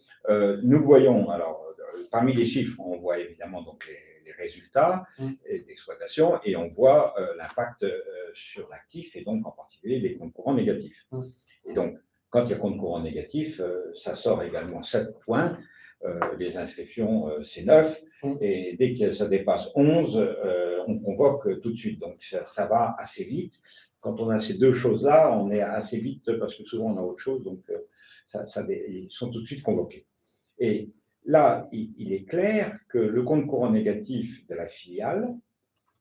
Nous voyons, alors, parmi les chiffres, on voit évidemment donc les résultats d'exploitation et on voit l'impact sur l'actif et donc en particulier les comptes courants négatifs. Et donc, quand il y a compte courant négatif, ça sort également 7 points. Les inscriptions, c'est 9. Et dès que ça dépasse 11, on convoque tout de suite. Donc, ça va assez vite. Quand on a ces deux choses-là, on est assez vite parce que souvent on a autre chose. Donc, ils sont tout de suite convoqués. Et là, il est clair que le compte courant négatif de la filiale,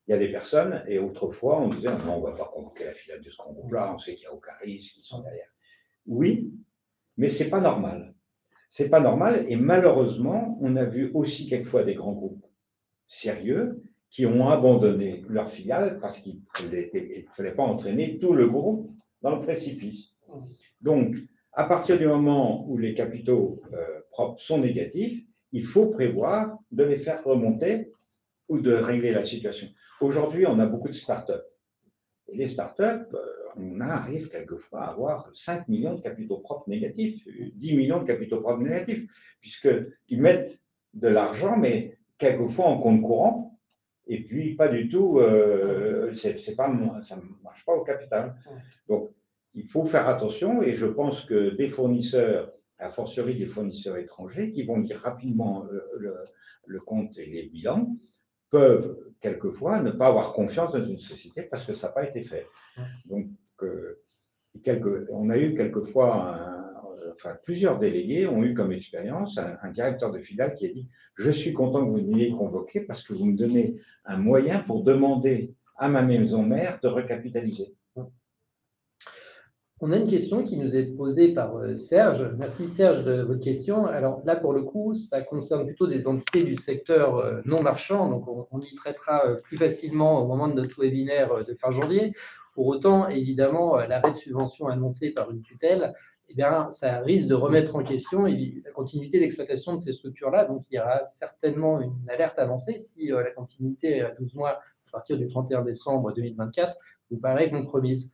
il il y a des personnes, et autrefois, on disait, non, on ne va pas convoquer la filiale de ce grand groupe-là, on sait qu'il n'y a aucun risque, ils sont derrière. Oui, mais ce n'est pas normal. C'est pas normal, et malheureusement, on a vu aussi quelquefois des grands groupes sérieux qui ont abandonné leur filiale parce qu'il ne fallait pas entraîner tout le groupe dans le précipice. Donc, à partir du moment où les capitaux propres sont négatifs, il faut prévoir de les faire remonter ou de régler la situation. Aujourd'hui, on a beaucoup de start-up. Et les start-up, on arrive quelquefois à avoir 5 millions de capitaux propres négatifs, 10 millions de capitaux propres négatifs, puisqu'ils mettent de l'argent, mais quelquefois en compte courant, et puis pas du tout, ça ne marche pas au capital. Donc, il faut faire attention, et je pense que des fournisseurs, a fortiori des fournisseurs étrangers, qui vont lire rapidement le compte et les bilans, peuvent quelquefois ne pas avoir confiance dans une société parce que ça n'a pas été fait. Donc, on a eu quelquefois, plusieurs délégués ont eu comme expérience un directeur de filiale qui a dit « Je suis content que vous m'ayez convoqué parce que vous me donnez un moyen pour demander à ma maison mère de recapitaliser. » On a une question qui nous est posée par Serge. Merci Serge de votre question. Alors là, pour le coup, ça concerne plutôt des entités du secteur non marchand, donc on y traitera plus facilement au moment de notre webinaire de fin janvier. Pour autant, évidemment, l'arrêt de subvention annoncé par une tutelle, eh bien, ça risque de remettre en question la continuité d'exploitation de ces structures-là. Donc, il y aura certainement une alerte à lancer si la continuité à 12 mois à partir du 31 décembre 2024 vous paraît compromise.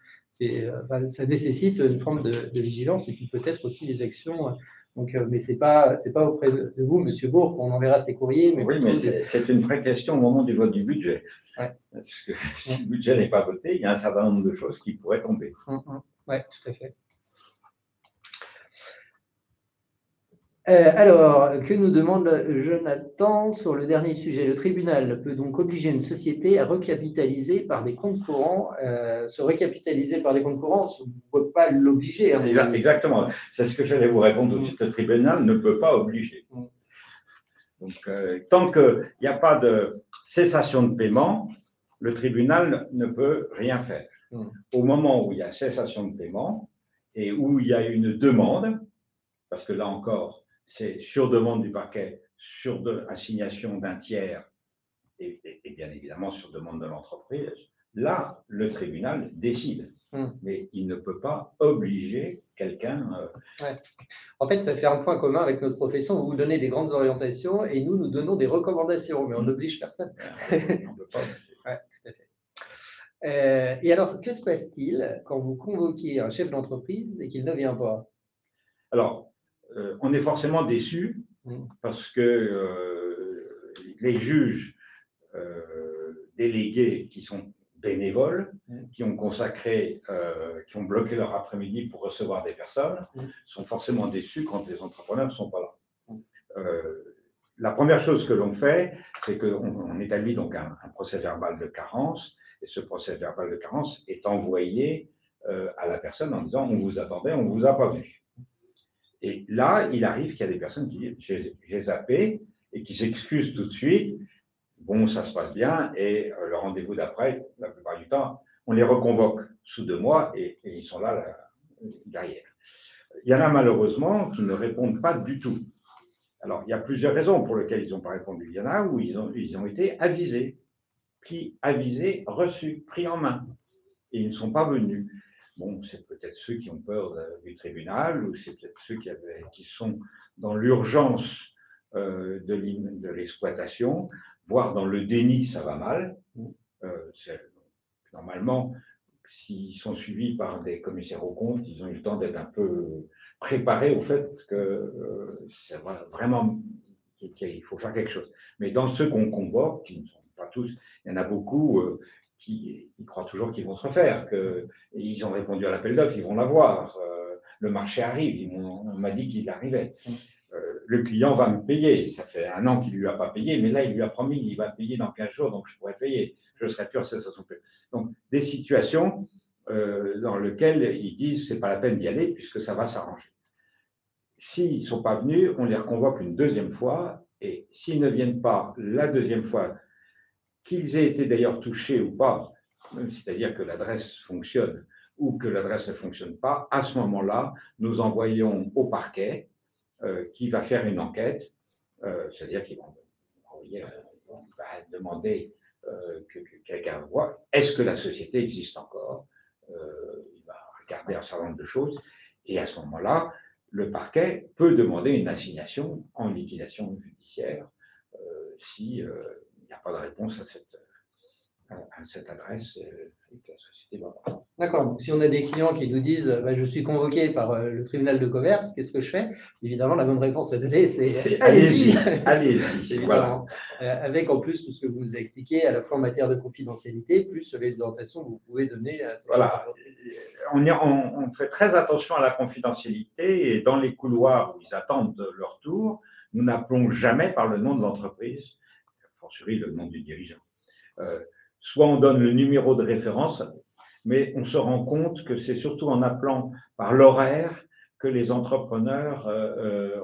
Ça nécessite une forme de vigilance et puis peut-être aussi des actions. Donc, mais ce n'est pas auprès de vous, Monsieur Bourg, qu'on enverra ces courriers. Mais oui, mais c'est une vraie question au moment du vote du budget. Ouais. Parce que si le budget n'est pas voté, il y a un certain nombre de choses qui pourraient tomber. Oui, tout à fait. Alors, que nous demande Jonathan sur le dernier sujet? Le tribunal peut donc obliger une société à recapitaliser par des comptes courants. Se recapitaliser par des comptes courants, on ne peut pas l'obliger. Hein. Exactement, c'est ce que j'allais vous répondre tout de suite. Le tribunal ne peut pas obliger. Donc, tant qu'il n'y a pas de cessation de paiement, le tribunal ne peut rien faire. Au moment où il y a cessation de paiement et où il y a une demande, parce que là encore, c'est sur demande du parquet, sur assignation d'un tiers et bien évidemment sur demande de l'entreprise, là, le tribunal décide. Mais il ne peut pas obliger quelqu'un. Ouais. En fait, ça fait un point commun avec notre profession. Vous donnez des grandes orientations et nous donnons des recommandations, mais on n'oblige personne. On ne peut pas. Ouais, tout à fait. Et alors, que se passe-t-il quand vous convoquez un chef d'entreprise et qu'il ne vient pas? Alors, on est forcément déçu parce que les juges délégués qui sont bénévoles, qui ont consacré, qui ont bloqué leur après-midi pour recevoir des personnes, sont forcément déçus quand les entrepreneurs ne sont pas là. La première chose que l'on fait, c'est qu'on établit donc un procès verbal de carence, et ce procès verbal de carence est envoyé à la personne en disant « on vous attendait, on ne vous a pas vu ». Et là, il arrive qu'il y a des personnes qui disent « j'ai zappé » et qui s'excusent tout de suite. Bon, ça se passe bien, et le rendez-vous d'après, la plupart du temps, on les reconvoque sous 2 mois et ils sont là derrière. Il y en a malheureusement qui ne répondent pas du tout. Alors, il y a plusieurs raisons pour lesquelles ils n'ont pas répondu. Il y en a où ils ont été avisés, reçus, pris en main, et ils ne sont pas venus. Bon, c'est peut-être ceux qui ont peur du tribunal, ou c'est peut-être ceux qui sont dans l'urgence de l'exploitation, voire dans le déni que ça va mal. Normalement, s'ils sont suivis par des commissaires aux comptes, ils ont eu le temps d'être un peu préparés au fait que c'est vraiment qu'il faut faire quelque chose. Mais dans ceux qu'on convoque, qui ne sont pas tous, il y en a beaucoup qui croient toujours qu'ils vont se refaire, qu'ils ont répondu à l'appel d'offres, ils vont l'avoir. Le marché arrive, on m'a dit qu'il arrivait. Le client va me payer. Ça fait 1 an qu'il ne lui a pas payé, mais là, il lui a promis qu'il va payer dans 15 jours, donc je pourrais payer. Je ne serai plus en cessation de paiement. Donc, des situations dans lesquelles ils disent c'est pas la peine d'y aller puisque ça va s'arranger. S'ils ne sont pas venus, on les reconvoque une 2e fois, et s'ils ne viennent pas la 2e fois, qu'ils aient été d'ailleurs touchés ou pas, c'est-à-dire que l'adresse fonctionne ou que l'adresse ne fonctionne pas, à ce moment-là, nous envoyons au parquet qui va faire une enquête, c'est-à-dire qu'il va demander que quelqu'un voit, est-ce que la société existe encore, il va regarder un certain nombre de choses, et à ce moment-là, le parquet peut demander une assignation en liquidation judiciaire si il n'y a pas de réponse à cette adresse et que la société va voir. D'accord. Donc, si on a des clients qui nous disent bah, je suis convoqué par le tribunal de commerce, qu'est-ce que je fais? Évidemment, la bonne réponse à donner, c'est allez-y, allez-y. Voilà. Avec en plus tout ce que vous nous avez expliqué, à la fois en matière de confidentialité, plus les orientations que vous pouvez donner à ces voilà. On fait très attention à la confidentialité et dans les couloirs où ils attendent leur tour, nous n'appelons jamais par le nom de l'entreprise, fortiori le nom du dirigeant. Soit on donne le numéro de référence, mais on se rend compte que c'est surtout en appelant par l'horaire que les entrepreneurs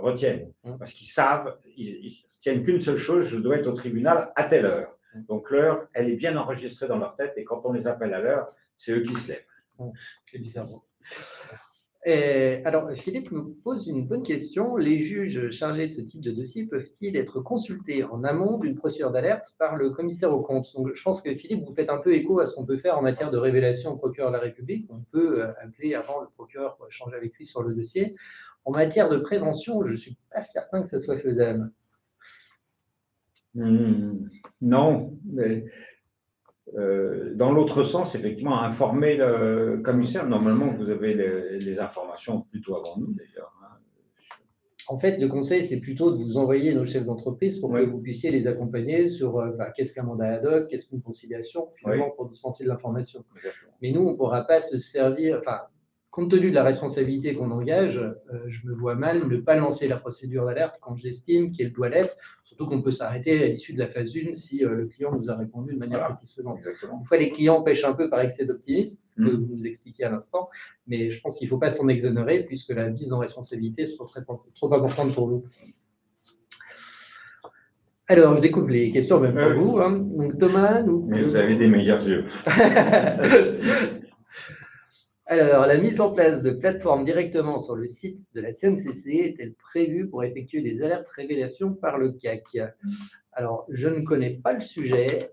retiennent. Parce qu'ils savent, ils tiennent qu'une seule chose, je dois être au tribunal à telle heure. Donc l'heure, elle est bien enregistrée dans leur tête et quand on les appelle à l'heure, c'est eux qui se lèvent. C'est différent. Alors, Philippe nous pose une bonne question. Les juges chargés de ce type de dossier peuvent-ils être consultés en amont d'une procédure d'alerte par le commissaire aux comptes? Donc, je pense que Philippe, vous faites un peu écho à ce qu'on peut faire en matière de révélation au procureur de la République. On peut appeler avant le procureur pour échanger avec lui sur le dossier. En matière de prévention, je ne suis pas certain que ce soit faisable. Non, mais dans l'autre sens, effectivement, informer le commissaire. Normalement, vous avez les informations plutôt avant nous, d'ailleurs. En fait, le conseil, c'est plutôt de vous envoyer nos chefs d'entreprise pour que vous puissiez les accompagner sur qu'est-ce qu'un mandat ad hoc, qu'est-ce qu'une conciliation, finalement, pour dispenser de l'information. Mais nous, on ne pourra pas se servir, compte tenu de la responsabilité qu'on engage, je me vois mal ne pas lancer la procédure d'alerte quand j'estime qu'elle doit l'être, surtout qu'on peut s'arrêter à l'issue de la phase 1 si le client nous a répondu de manière satisfaisante. Une fois, les clients pêchent un peu par excès d'optimisme, ce que vous nous expliquez à l'instant, mais je pense qu'il ne faut pas s'en exonérer puisque la mise en responsabilité sera trop importante pour vous. Alors, je découvre les questions même pour vous. Hein. Donc, Thomas, mais vous avez des meilleurs yeux. Alors, la mise en place de plateformes directement sur le site de la CNCC est-elle prévue pour effectuer des alertes révélations par le CAC? Alors, je ne connais pas le sujet,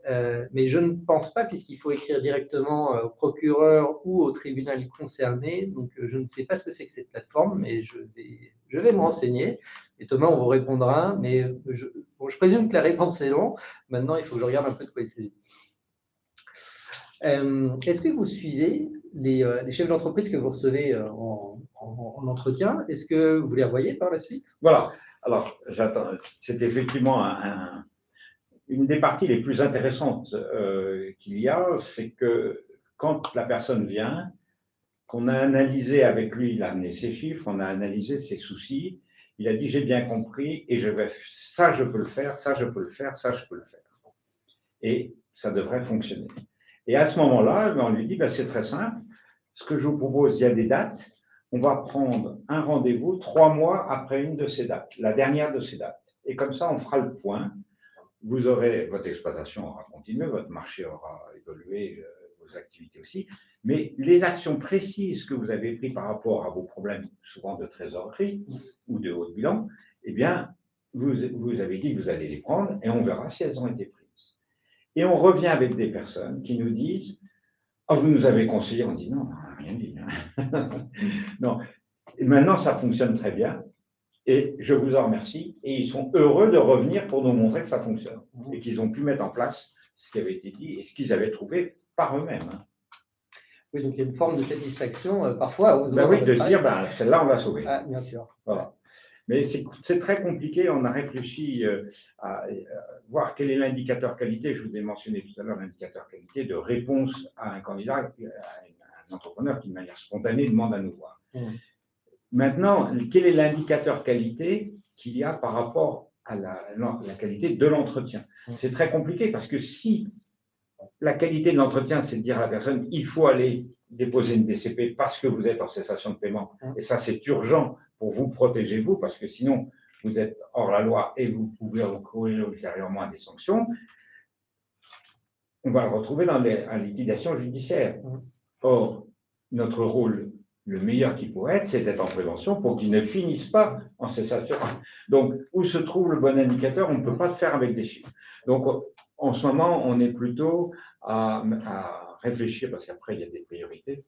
mais je ne pense pas, puisqu'il faut écrire directement au procureur ou au tribunal concerné. Donc, je ne sais pas ce que c'est que cette plateforme, mais je vais me renseigner. Et Thomas, on vous répondra. Mais je présume que la réponse est non. Maintenant, il faut que je regarde un peu de quoi il s'agit. Est-ce que vous suivez les chefs d'entreprise que vous recevez en entretien? Est-ce que vous les revoyez par la suite? Voilà. Alors, j'attends. C'est effectivement une des parties les plus intéressantes qu'il y a, c'est que quand la personne vient, qu'on a analysé avec lui, il a amené ses chiffres, on a analysé ses soucis, il a dit j'ai bien compris et ça je peux le faire, ça je peux le faire, ça je peux le faire. Et ça devrait fonctionner. Et à ce moment-là, on lui dit c'est très simple, ce que je vous propose, il y a des dates, on va prendre un rendez-vous 3 mois après une de ces dates, la dernière de ces dates. Et comme ça, on fera le point. Vous aurez, votre exploitation aura continué, votre marché aura évolué, vos activités aussi, mais les actions précises que vous avez prises par rapport à vos problèmes, souvent de trésorerie ou de haut de bilan, eh bien, vous avez dit que vous allez les prendre et on verra si elles ont été prises. Et on revient avec des personnes qui nous disent « Oh, vous nous avez conseillé », on dit « Non, on n'a rien dit. Hein. » Non. Et maintenant, ça fonctionne très bien. Et je vous en remercie. Et ils sont heureux de revenir pour nous montrer que ça fonctionne et qu'ils ont pu mettre en place ce qui avait été dit et ce qu'ils avaient trouvé par eux-mêmes. Hein. Oui, donc il y a une forme de satisfaction parfois. Oui, de dire, celle-là, on l'a sauvée. Ah, bien sûr. Voilà. Mais c'est très compliqué. On a réfléchi à voir quel est l'indicateur qualité. Je vous ai mentionné tout à l'heure l'indicateur qualité de réponse à un candidat, à un entrepreneur qui, de manière spontanée, demande à nous voir. Maintenant, quel est l'indicateur qualité qu'il y a par rapport à la qualité de l'entretien? C'est très compliqué parce que si la qualité de l'entretien, c'est de dire à la personne il faut aller déposer une DCP parce que vous êtes en cessation de paiement, et ça c'est urgent pour vous protéger vous, parce que sinon vous êtes hors la loi et vous pouvez recourir ultérieurement à des sanctions. on va le retrouver dans la liquidation judiciaire. Or, notre rôle, le meilleur qui pourrait être, c'est d'être en prévention pour qu'il ne finisse pas en cessation. Donc, où se trouve le bon indicateur? On ne peut pas le faire avec des chiffres. Donc, en ce moment, on est plutôt à réfléchir, parce qu'après, il y a des priorités,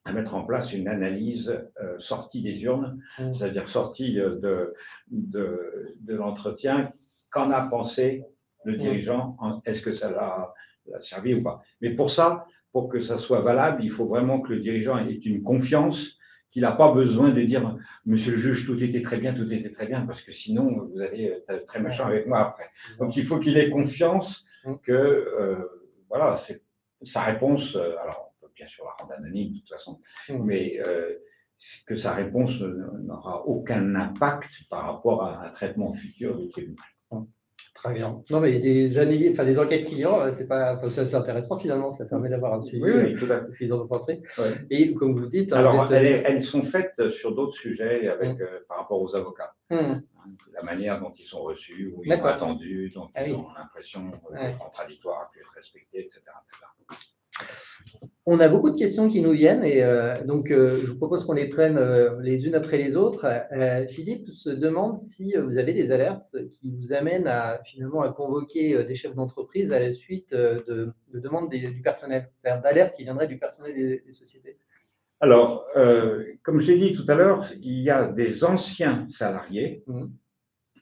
à mettre en place une analyse sortie des urnes, c'est-à-dire sortie de l'entretien. Qu'en a pensé le dirigeant? Est-ce que ça l'a servi ou pas? Mais pour ça, pour que ça soit valable, il faut vraiment que le dirigeant ait une confiance, qu'il n'a pas besoin de dire « Monsieur le juge, tout était très bien, parce que sinon, vous allez être très méchant avec moi après. » Donc, il faut qu'il ait confiance que, voilà, sa réponse, alors, on peut bien sûr la rendre anonyme de toute façon, mais que sa réponse n'aura aucun impact par rapport à un traitement futur du tribunal. Très bien. Non, mais des enquêtes clients, c'est intéressant finalement, ça permet d'avoir un suivi de ce qu'ils en ont pensé. Ouais. Et comme vous dites… Alors, elles sont faites sur d'autres sujets par rapport aux avocats. La manière dont ils sont reçus, où ils sont attendus, dont ils ont l'impression que le contradictoire a pu être respecté, etc. On a beaucoup de questions qui nous viennent et donc je vous propose qu'on les prenne les unes après les autres. Philippe se demande si vous avez des alertes qui vous amènent finalement à convoquer des chefs d'entreprise à la suite de demandes du personnel, c'est-à-dire d'alertes qui viendraient du personnel des sociétés. Alors, comme j'ai dit tout à l'heure, il y a des anciens salariés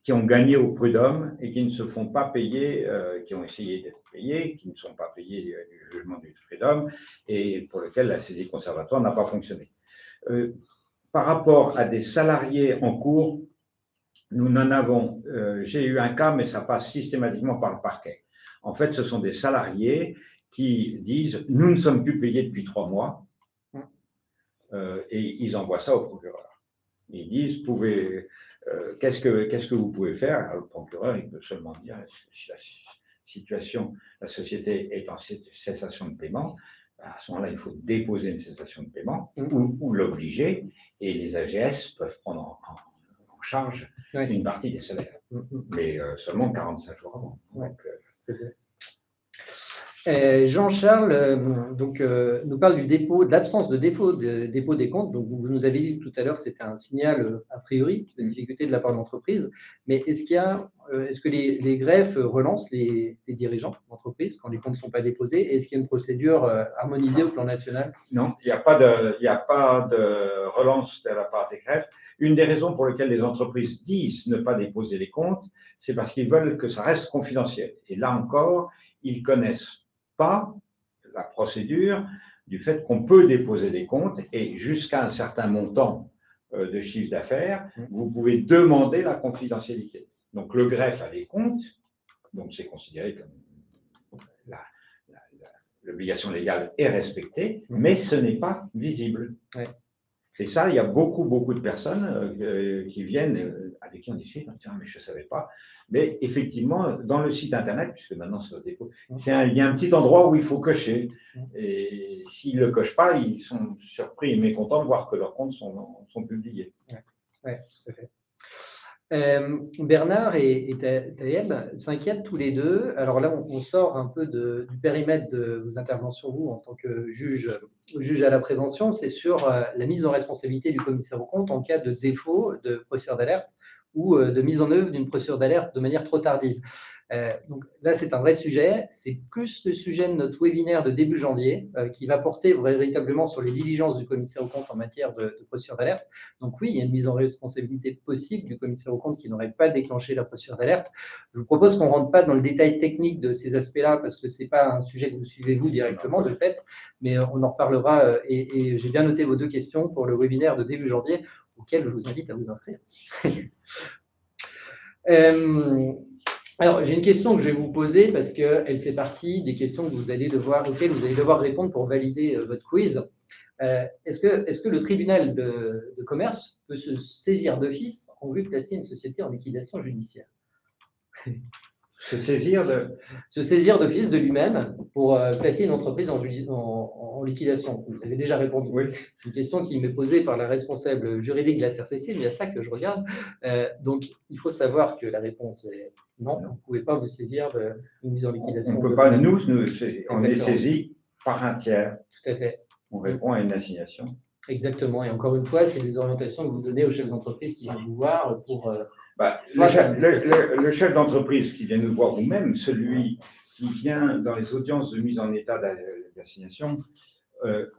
qui ont gagné au prud'homme et qui ne se font pas payer, qui ont essayé d'être payés, qui ne sont pas payés du jugement du prud'homme et pour lequel la saisie conservatoire n'a pas fonctionné. Par rapport à des salariés en cours, nous n'en avons, j'ai eu un cas, mais ça passe systématiquement par le parquet. En fait, ce sont des salariés qui disent « nous ne sommes plus payés depuis 3 mois ». Et ils envoient ça au procureur. Ils disent, qu'est-ce que vous pouvez faire? Alors, le procureur, il peut seulement dire, si la société est en cessation de paiement, à ce moment-là, il faut déposer une cessation de paiement ou l'obliger, et les AGS peuvent prendre en charge une partie des salaires, mais seulement 45 jours avant. Donc, Jean-Charles nous parle de l'absence de dépôt des comptes. Donc, vous nous avez dit tout à l'heure que c'était un signal a priori de difficulté de la part de l'entreprise. Mais est-ce que les greffes relancent les dirigeants d'entreprise quand les comptes ne sont pas déposés? Est-ce qu'il y a une procédure harmonisée au plan national? Non, il n'y a pas de relance de la part des greffes. Une des raisons pour lesquelles les entreprises disent ne pas déposer les comptes, c'est parce qu'ils veulent que ça reste confidentiel. Et là encore, ils connaissent pas la procédure du fait qu'on peut déposer des comptes et jusqu'à un certain montant de chiffre d'affaires, vous pouvez demander la confidentialité. Donc le greffe a les comptes, donc c'est considéré comme l'obligation légale est respectée, mais ce n'est pas visible. C'est ça, il y a beaucoup de personnes qui viennent, avec qui on discute, on dit « mais je ne savais pas ». Mais effectivement, dans le site internet, puisque maintenant c'est au dépôt, il y a un petit endroit où il faut cocher. Et s'ils ne le cochent pas, ils sont surpris et mécontents de voir que leurs comptes sont publiés. Oui, tout à fait. Bernard et Taïeb s'inquiètent tous les deux. Alors là, on sort un peu du périmètre de vos interventions, vous, en tant que juge à la prévention. C'est sur la mise en responsabilité du commissaire aux comptes en cas de défaut de procédure d'alerte ou de mise en œuvre d'une procédure d'alerte de manière trop tardive. Donc là, c'est un vrai sujet. C'est plus le sujet de notre webinaire de début janvier qui va porter véritablement sur les diligences du commissaire aux comptes en matière de procédure d'alerte. Donc oui, il y a une mise en responsabilité possible du commissaire aux comptes qui n'aurait pas déclenché la procédure d'alerte. Je vous propose qu'on ne rentre pas dans le détail technique de ces aspects-là parce que ce n'est pas un sujet que vous suivez vous directement de fait, mais on en reparlera et j'ai bien noté vos 2 questions pour le webinaire de début janvier auquel je vous invite à vous inscrire. Alors, j'ai une question que je vais vous poser parce qu'elle fait partie des questions auxquelles vous allez devoir répondre pour valider votre quiz. Est-ce que le tribunal de commerce peut se saisir d'office en vue de placer une société en liquidation judiciaire? Se saisir de… Se saisir d'office de lui-même pour placer une entreprise en liquidation. Vous avez déjà répondu. Oui. C'est une question qui m'est posée par la responsable juridique de la CRCC, mais il y a ça que je regarde. Donc, il faut savoir que la réponse est non, vous ne pouvez pas vous saisir d'une mise en liquidation. On ne peut pas nous saisir. On est saisi par un tiers. Tout à fait. On répond à une assignation. Exactement. Et encore une fois, c'est des orientations que vous donnez aux chefs d'entreprise qui viennent vous voir pour… le chef d'entreprise qui vient nous voir, ou même celui qui vient dans les audiences de mise en état d'assignation,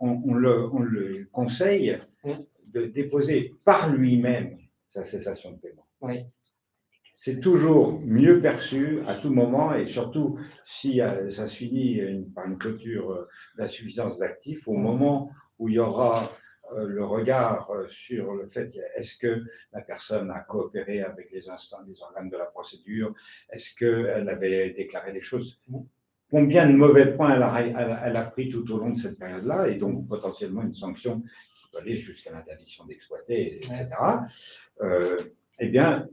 on le conseille de déposer par lui-même sa cessation de paiement. Oui. C'est toujours mieux perçu à tout moment, et surtout si ça se finit par une clôture d'insuffisance d'actifs, au moment où il y aura le regard sur le fait est-ce que la personne a coopéré avec les organes de la procédure, est-ce qu'elle avait déclaré les choses, combien de mauvais points elle a pris tout au long de cette période-là, et donc potentiellement une sanction qui peut aller jusqu'à l'interdiction d'exploiter, etc. Eh bien,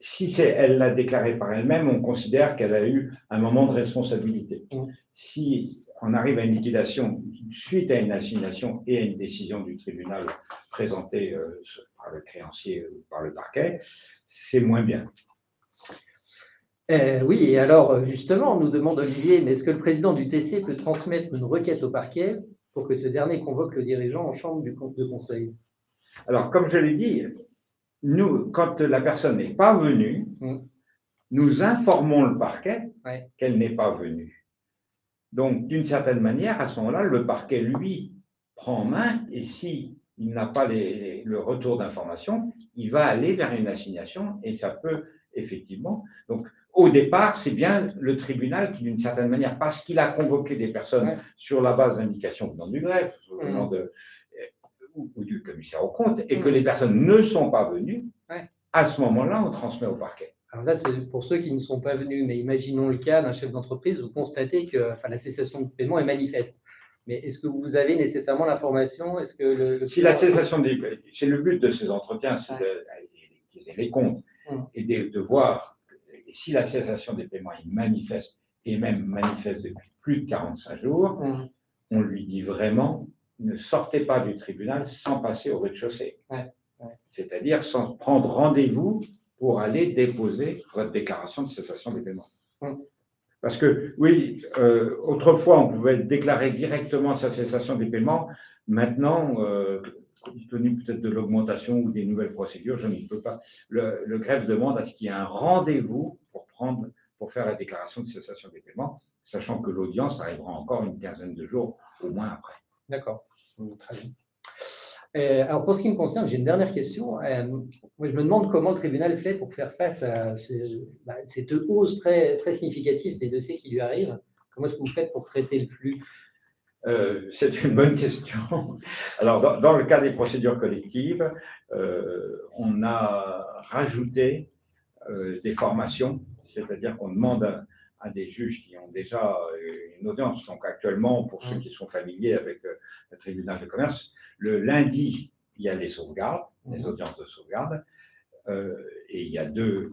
si elle l'a déclaré par elle-même, on considère qu'elle a eu un moment de responsabilité. Si on arrive à une liquidation suite à une assignation et à une décision du tribunal présentée par le créancier ou par le parquet, c'est moins bien. Oui, et alors justement, nous demande Olivier, mais est-ce que le président du TC peut transmettre une requête au parquet pour que ce dernier convoque le dirigeant en chambre de conseil? Alors, comme je l'ai dit, nous, quand la personne n'est pas venue, nous informons le parquet qu'elle n'est pas venue. Donc, d'une certaine manière, à ce moment-là, le parquet, lui, prend en main, et s'il n'a pas le retour d'information, il va aller vers une assignation, et ça peut effectivement… Donc, au départ, c'est bien le tribunal qui, d'une certaine manière, parce qu'il a convoqué des personnes sur la base d'indications venant du greffe, venant ou du commissaire aux comptes, et que les personnes ne sont pas venues, à ce moment-là, on transmet au parquet. Alors là, c'est pour ceux qui ne sont pas venus, mais imaginons le cas d'un chef d'entreprise, vous constatez que la cessation de paiement est manifeste. Mais est-ce que vous avez nécessairement l'information? Est-ce que si la cessation des paiements, c'est le but de ces entretiens, c'est d'utiliser les comptes et de voir si la cessation des paiements est manifeste, et même manifeste depuis plus de 45 jours, on lui dit vraiment, ne sortez pas du tribunal sans passer au rez-de-chaussée. C'est-à-dire sans prendre rendez-vous pour aller déposer votre déclaration de cessation des paiements. Parce que, oui, autrefois, on pouvait déclarer directement sa cessation des paiements. Maintenant, compte tenu peut-être de l'augmentation ou des nouvelles procédures, je ne peux pas. Le greffe demande à ce qu'il y ait un rendez-vous pour faire la déclaration de cessation des paiements, sachant que l'audience arrivera encore une quinzaine de jours au moins après. D'accord, très bien. Alors, pour ce qui me concerne, j'ai une dernière question. Moi, je me demande comment le tribunal fait pour faire face à cette hausse très, très significative des dossiers qui lui arrivent. Comment est-ce que vous faites pour traiter le flux? C'est une bonne question. Alors, dans le cas des procédures collectives, on a rajouté des formations, c'est-à-dire qu'on demande à des juges qui ont déjà une audience. Donc actuellement, pour ceux qui sont familiers avec le tribunal de commerce, le lundi, il y a les sauvegardes, les audiences de sauvegarde, et il y a deux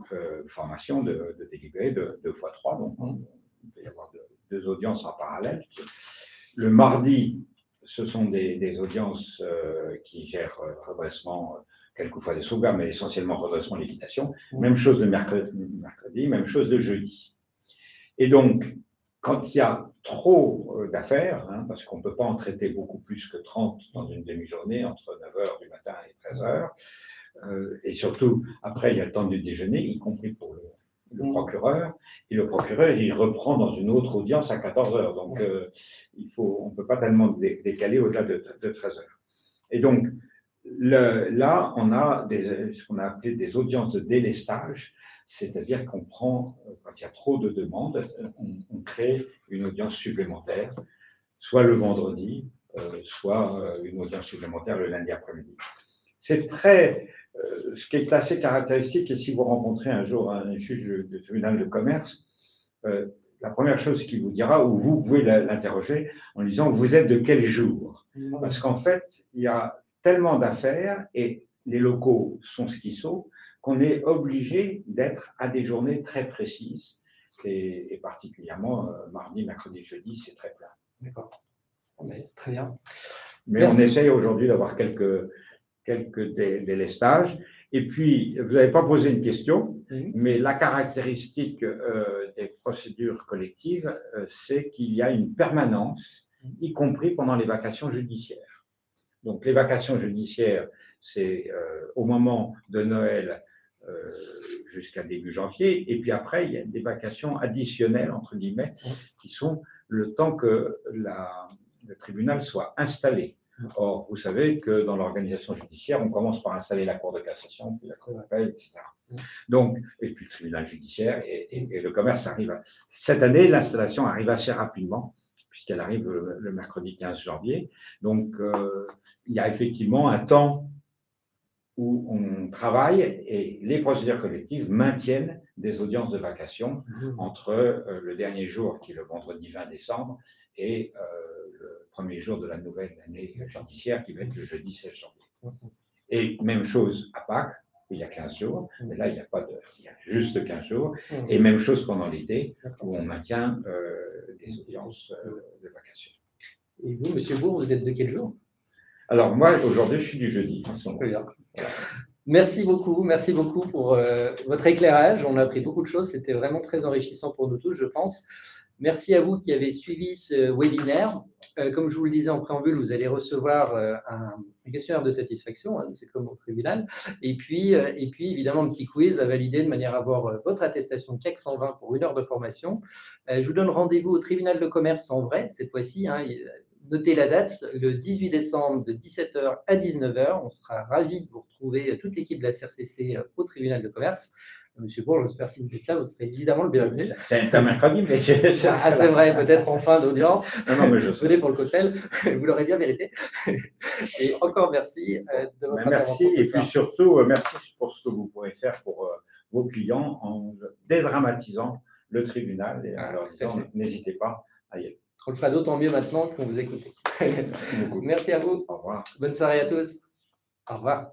formations de délibérés, 2 fois 3, donc il peut y avoir deux audiences en parallèle. Le mardi, ce sont des audiences qui gèrent redressement, quelquefois des sauvegardes, mais essentiellement redressement et liquidation. Même chose le mercredi, même chose le jeudi. Et donc, quand il y a trop d'affaires, parce qu'on ne peut pas en traiter beaucoup plus que 30 dans une demi-journée, entre 9h du matin et 13h, et surtout, après, il y a le temps du déjeuner, y compris pour le procureur, et le procureur, il reprend dans une autre audience à 14h. Donc, on ne peut pas tellement décaler au-delà de 13h. Et donc, là, on a ce qu'on a appelé des audiences de délestage, c'est-à-dire qu'on prend, quand il y a trop de demandes, on crée une audience supplémentaire, soit le vendredi, soit une audience supplémentaire le lundi après-midi. C'est ce qui est assez caractéristique, et si vous rencontrez un jour un juge du tribunal de commerce, la première chose qu'il vous dira, ou vous pouvez l'interroger en lui disant « vous êtes de quel jour ?» Parce qu'en fait, il y a tellement d'affaires et les locaux sont ce qu'ils sont, qu'on est obligé d'être à des journées très précises. et particulièrement mardi, mercredi, jeudi, c'est très plein. D'accord. Très bien. Mais Merci. on essaye aujourd'hui d'avoir quelques délestages. Et puis, vous n'avez pas posé une question, mais la caractéristique des procédures collectives, c'est qu'il y a une permanence, y compris pendant les vacations judiciaires. Donc, les vacations judiciaires, c'est au moment de Noël jusqu'à début janvier. Et puis après, il y a des vacations additionnelles, entre guillemets, qui sont le temps que le tribunal soit installé. Or, vous savez que dans l'organisation judiciaire, on commence par installer la Cour de cassation, puis la Cour d'appel, etc. Donc, et puis le tribunal judiciaire et le commerce arrive. Cette année, l'installation arrive assez rapidement, puisqu'elle arrive le mercredi 15 janvier. Donc, il y a effectivement un temps où on travaille et les procédures collectives maintiennent des audiences de vacation entre le dernier jour, qui est le vendredi 20 décembre, et le premier jour de la nouvelle année judiciaire, qui va être le jeudi 16 janvier. Et même chose à Pâques, il y a 15 jours, mais là, il n'y a pas d'heure, il y a juste 15 jours. Et même chose pendant l'été, où on maintient des audiences de vacation. Et vous, Monsieur Bourg, vous êtes de quel jour? Alors, moi, aujourd'hui, je suis du jeudi. Merci beaucoup pour votre éclairage. On a appris beaucoup de choses. C'était vraiment très enrichissant pour nous tous, je pense. Merci à vous qui avez suivi ce webinaire. Comme je vous le disais en préambule, vous allez recevoir un questionnaire de satisfaction, hein, c'est comme au tribunal. Et puis, évidemment, un petit quiz à valider de manière à avoir votre attestation CAC 120 pour 1 heure de formation. Je vous donne rendez-vous au tribunal de commerce en vrai, cette fois-ci. Hein, notez la date, le 18 décembre de 17h à 19h. On sera ravis de vous retrouver, toute l'équipe de la CRCC, au tribunal de commerce. Monsieur Bourg, j'espère que si vous êtes là, vous serez évidemment le bienvenu. C'est un mercredi, mais c'est vrai, peut-être en fin d'audience. Non, mais je sais. Venez pour le cocktail, vous l'aurez bien mérité. Et encore merci de votre intervention. Merci, et puis surtout, merci pour ce que vous pourrez faire pour vos clients en dédramatisant le tribunal et en leur disant n'hésitez pas à y aller. On le fera d'autant mieux maintenant qu'on vous écoute. Merci beaucoup. Merci à vous. Au revoir. Bonne soirée à tous. Au revoir.